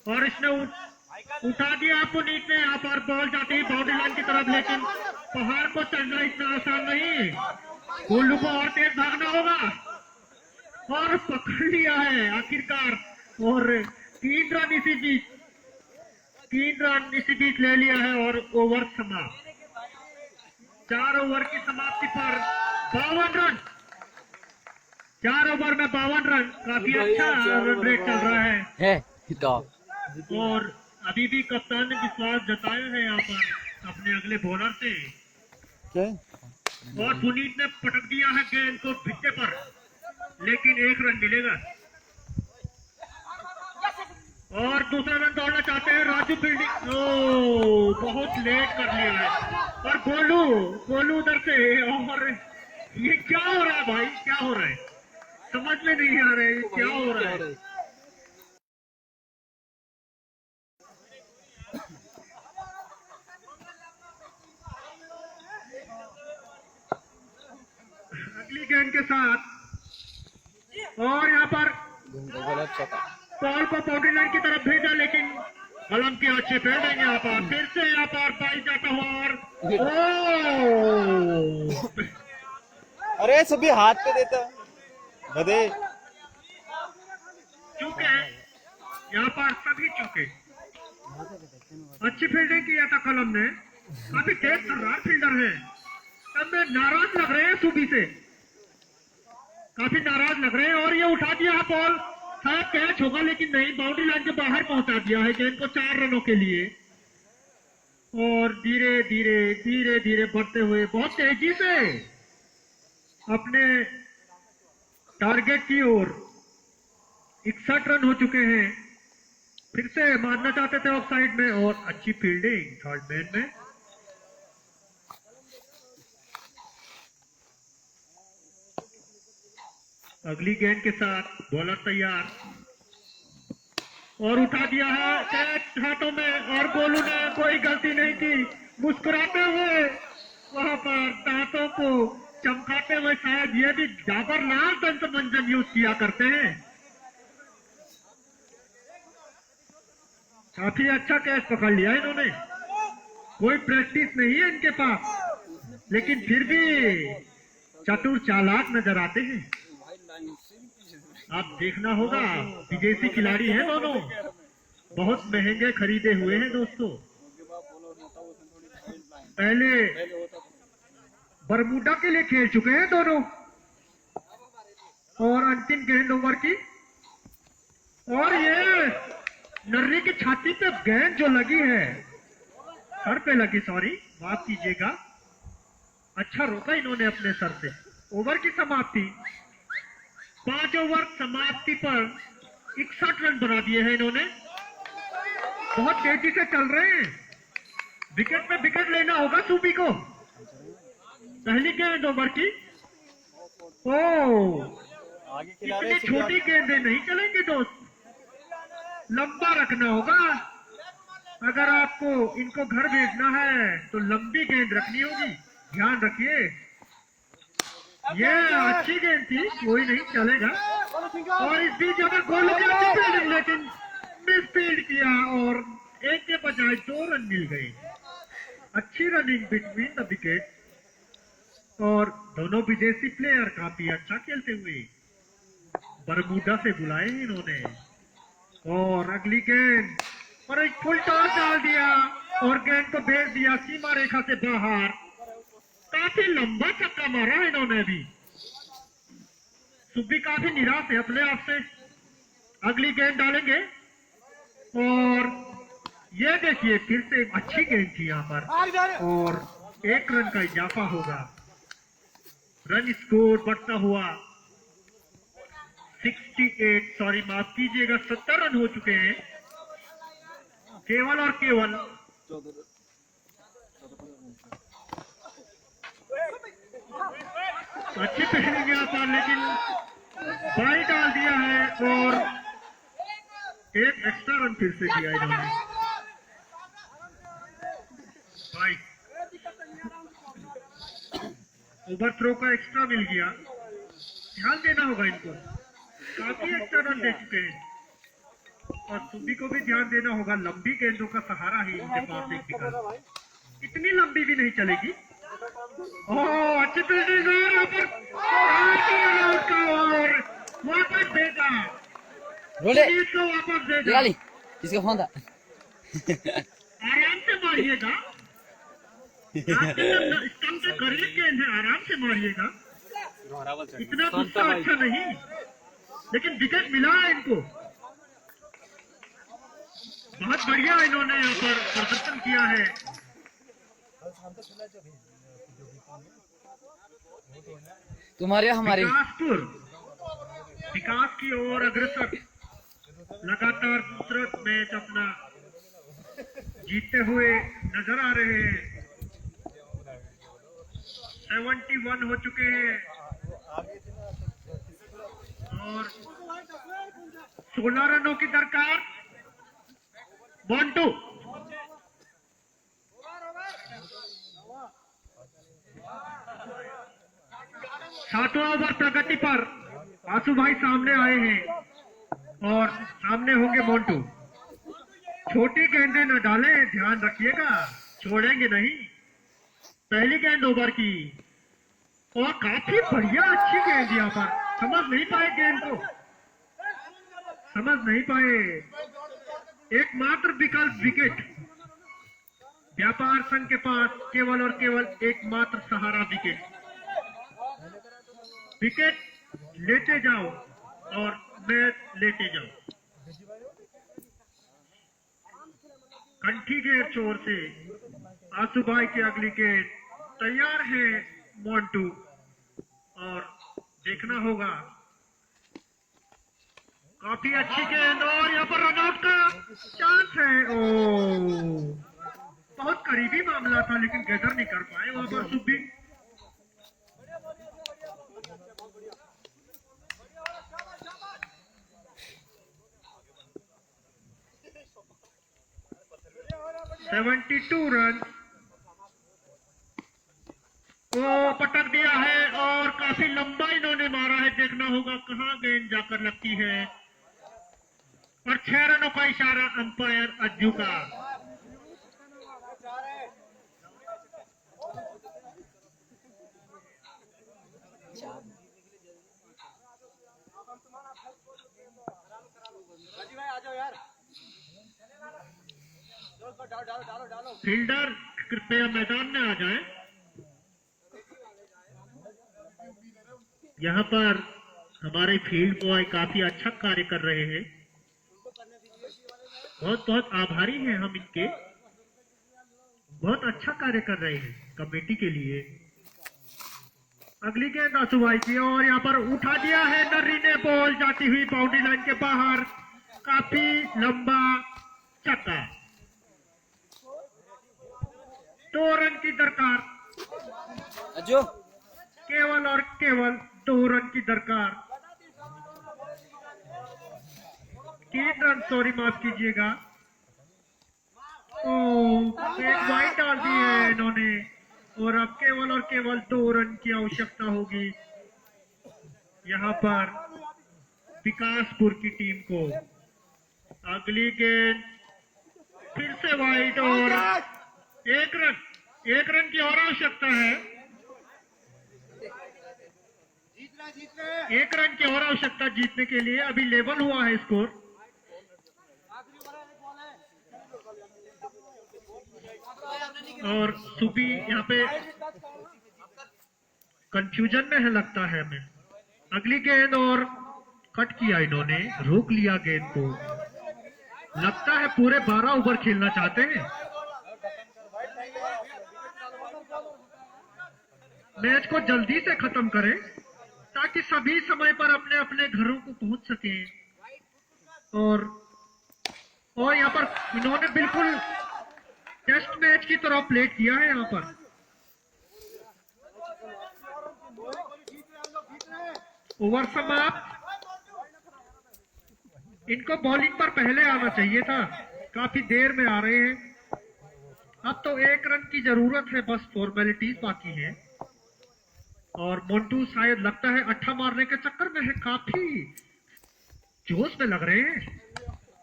और इसने उठा दिया पुनीत ने। यहाँ पर बॉल जाती है बाउंड्री लाइन की तरफ, लेकिन पहाड़ को चढ़ना इतना आसान नहीं। गोलू को और तेज भागना होगा, और पकड़ लिया है आखिरकार। और 3 रन इसी बीच, 3 रन इसी बीच ले लिया है और ओवर समाप्त। 4 ओवर की समाप्ति पर 52 रन, 4 ओवर में 52 रन, काफी अच्छा रन रेट चल रहा है। और अभी भी कप्तान ने विश्वास जताया है यहाँ पर अपने अगले बॉलर से, और पुनीत ने पटक दिया है गेंद को भित्ते पर, लेकिन 1 रन मिलेगा। और दूसरा रन दौड़ना चाहते हैं राजू फील्डिंग, बहुत लेट कर लिया है। और गोलू उधर से, और ये क्या हो रहा है भाई, क्या हो रहा है, समझ में नहीं आ रहा है क्या हो रहा है। अगली गेंद के साथ, और यहाँ पर बॉल को बाउंड्री लाइन की तरफ भेजा, लेकिन कलम के अच्छे फील्डिंग यहाँ पर, फिर से यहाँ पर पाई जाता हुआ, और अरे सभी हाथ पे देता गधे। चूके यहाँ पर सभी चूके। अच्छी फील्डिंग किया था कलम ने, काफी तेज तर्रार फील्डर है। अब में नाराज लग रहे हैं सुबी से, काफी नाराज लग रहे हैं। और ये उठा दिया है बॉल, शायद कैच होगा लेकिन नहीं, बाउंड्री लाइन के बाहर पहुंचा दिया है गेंद को 4 रनों के लिए। और धीरे धीरे बढ़ते हुए बहुत तेजी से अपने टारगेट की ओर 61 रन हो चुके हैं। फिर से मारना चाहते थे ऑफ साइड में, और अच्छी फील्डिंग थर्ड मैन में। अगली गेंद के साथ बॉलर तैयार, और उठा दिया है कैच हाथों में, और गोलू ने कोई गलती नहीं की, मुस्कुराते हुए वहां पर दांतों को चमकाते हुए, शायद ये भी जाबरलाल दंत मंजन यूज किया करते हैं। काफी अच्छा कैच पकड़ लिया इन्होंने, कोई प्रैक्टिस नहीं है इनके पास, लेकिन फिर भी चतुर चालाक नजर आते हैं। आप देखना होगा, विदेशी खिलाड़ी हैं दोनों, बहुत महंगे खरीदे हुए हैं दोस्तों। पहले बरमूडा के लिए खेल चुके हैं दोनों, और अंतिम गेंद ओवर की, और ये नर्री की छाती पे गेंद जो लगी है, सर पे लगी, सॉरी माफ कीजिएगा, अच्छा रोका इन्होंने अपने सर से। ओवर की समाप्ति, 5 ओवर समाप्ति पर 61 रन बना दिए हैं इन्होंने, बहुत तेजी से चल रहे हैं। विकेट पे विकेट लेना होगा सूबी को। पहली गेंद ओवर की, इतनी छोटी गेंदें नहीं चलेंगी दोस्त, लंबा रखना होगा। अगर आपको इनको घर भेजना है तो लंबी गेंद रखनी होगी, ध्यान रखिए। ये अच्छी गेंद थी, कोई नहीं चलेगा। और इस बीच अगर गोलू की अच्छी फील्डिंग, लेकिन मिस फील्ड किया, और 1 के बजाय 2 रन मिल गए। अच्छी रनिंग बिटवीन द विकेट, और दोनों विदेशी प्लेयर काफी अच्छा खेलते हुए बरमूडा से बुलाए इन्होंने। और अगली गेंद पर एक फुल टॉस डाल दिया, और गेंद को भेज दिया सीमा रेखा से बाहर। काफी लंबा छक्का मारा इन्होंने भी। सुब्बी काफी निराश है अपने आप से। अगली गेंद डालेंगे, और ये देखिए फिर से अच्छी गेंद थी यहाँ पर, और 1 रन का इजाफा होगा। रन स्कोर बढ़ता हुआ 68, सॉरी माफ कीजिएगा 70 रन हो चुके हैं, केवल और केवल। अच्छी फील्डिंग यहाँ पर, लेकिन बाई डाल दिया है, और 1 एक्स्ट्रा रन फिर से दिया इन्होंने। बाई ओवर थ्रो का एक्स्ट्रा मिल गया, ध्यान देना होगा इनको, काफी एक्स्ट्रा रन दे चुके हैं। और सुबी को भी ध्यान देना होगा, लंबी गेंदों का सहारा है इनके पास एक विकल्प, इतनी लंबी भी नहीं चलेगी। ओह अच्छी फील्डिंग, और वापस भेजा, इसको वापस भेजा। इसका फोन था। आराम से मारिएगा, स्टंप के करीब गेंद है, आराम से मारिएगा, इतना गुस्सा अच्छा नहीं, लेकिन विकेट मिला है इनको। बहुत बढ़िया इन्होंने यहाँ पर प्रदर्शन किया है। तुम्हारे हमारे विकास की ओर अग्रसर, लगातार दूसरा मैच अपना जीतते हुए नजर आ रहे हैं। 71 हो चुके हैं और 16 रनों की दरकार। मोंटू सातवां ओवर प्रगति पर आंसू भाई सामने आए हैं और सामने होंगे मोंटू। छोटी गेंदें न डालें, ध्यान रखिएगा, छोड़ेंगे नहीं। पहली गेंद ओवर की और काफी बढ़िया अच्छी गेंद यहाँ पर, समझ नहीं पाए गेंद को, समझ नहीं पाए। एकमात्र विकल्प विकेट, व्यापार संघ के पास केवल और केवल एकमात्र सहारा विकेट। विकेट लेते जाओ और मैच लेते जाओ। कंठी के चोर से आंसू भाई की अगली गेंद तैयार है मोंटू और देखना होगा। काफी अच्छी गेंद और यहाँ पर रनआउट का चांस है। ओ, बहुत करीबी मामला था लेकिन गैदर नहीं कर पाए वहां पर सुब्बी। टू रन को पटक दिया है और काफी लंबा इन्होंने मारा है। देखना होगा कहां गेंद जाकर लगती है और 6 रनों का इशारा अंपायर अज्जू का। फील्डर कृपया मैदान में आ जाएं। यहाँ पर हमारे फील्ड बॉय काफी अच्छा कार्य कर रहे हैं, बहुत बहुत आभारी हैं हम इनके, बहुत अच्छा कार्य कर रहे हैं कमेटी के लिए। अगली गेंद आंसू भाई की और यहाँ पर उठा दिया है नर्री ने, बॉल जाती हुई बाउंड्री लाइन के बाहर, काफी लंबा छक्का। 2 रन की दरकार, अजो केवल और केवल 2 रन की दरकार। 3 रन, सॉरी माफ कीजिएगा। एक वाइड डाल दी है इन्होंने और अब केवल और केवल 2 रन की आवश्यकता होगी यहाँ पर विकासपुर की टीम को। अगली गेंद फिर से वाइड और 1 रन की और आवश्यकता है। 1 रन की और आवश्यकता जीतने के लिए। अभी लेवल हुआ है स्कोर। और सुबी यहाँ पे कंफ्यूजन में है लगता है हमें। अगली गेंद और कट किया इन्होंने, रोक लिया गेंद को। लगता है पूरे 12 ओवर खेलना चाहते हैं। मैच को जल्दी से खत्म करें ताकि सभी समय पर अपने अपने घरों को पहुंच सके। और यहाँ पर इन्होंने बिल्कुल टेस्ट मैच की तरह प्ले किया है यहाँ पर। ओवर समाप्त। इनको बॉलिंग पर पहले आना चाहिए था, काफी देर में आ रहे हैं। अब तो 1 रन की जरूरत है, बस फॉर्मेलिटीज बाकी है। और मोंटू शायद लगता है अट्ठा मारने के चक्कर में है, काफी जोश में लग रहे हैं।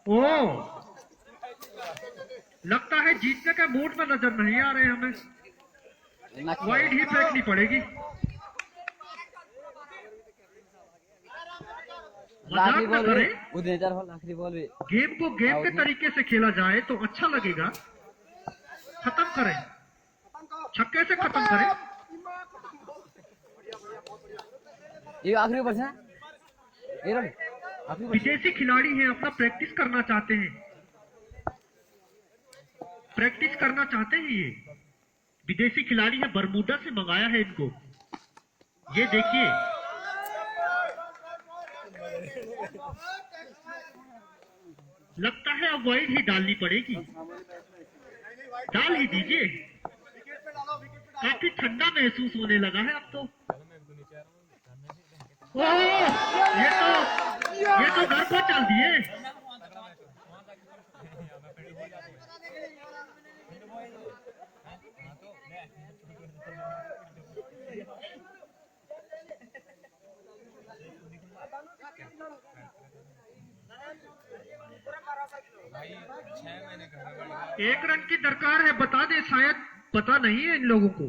ओ लगता है जीतने के मूड में नजर नहीं आ रहे हमें। वाइड ही फेंकनी पड़ेगी, मजाक न करें। आखिरी बॉल भी गेम को गेम के तरीके से खेला जाए तो अच्छा लगेगा। खत्म करें, छक्के से खत्म करें। ये आखिरी बॉल है ये रन आखिरी बॉल। विदेशी खिलाड़ी हैं, अपना प्रैक्टिस करना चाहते हैं, प्रैक्टिस करना चाहते हैं। ये विदेशी खिलाड़ी है, बरमूडा से मंगाया है इनको। ये देखिए, लगता है अब वाइड ही डालनी पड़ेगी। डाल ही दीजिए, काफी ठंडा महसूस होने लगा है अब तो। ये तो घर को चल दिए। एक रन की दरकार है, बता दे, शायद पता नहीं है इन लोगों को,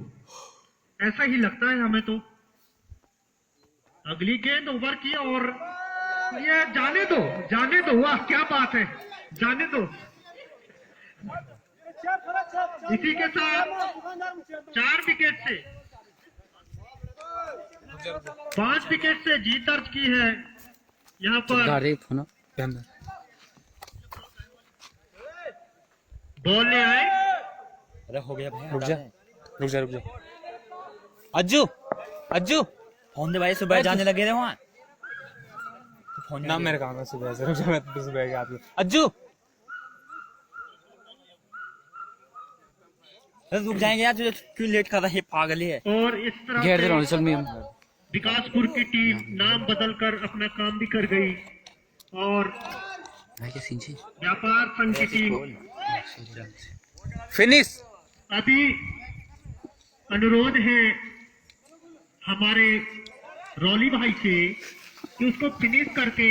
ऐसा ही लगता है हमें तो। अगली गेंद ओवर की और ये जाने दो, वाह क्या बात है, जाने दो। इसी के साथ 4 विकेट से 5 विकेट से जीत दर्ज की है यहाँ पर। बॉल ले आए, अरे हो गया भाई, रुक जा अज्जू फोन दे भाई, सुबह जाने लगे थे वहाँ। फोन ना मेरे काम है सुबह से, रुक जा, मैं तो सुबह के आती हूँ। अज्जू रुक जाएंगे यार, तुझे क्यों लेट कर रहा है, पागल ही है। और इस तरह से विकासपुर की टीम नाम बदलकर अपना काम भी कर गई और व्यापार संघ की टीम फिनिश। अभी अनुरोध है हमारे रॉली भाई से कि उसको फिनिश करके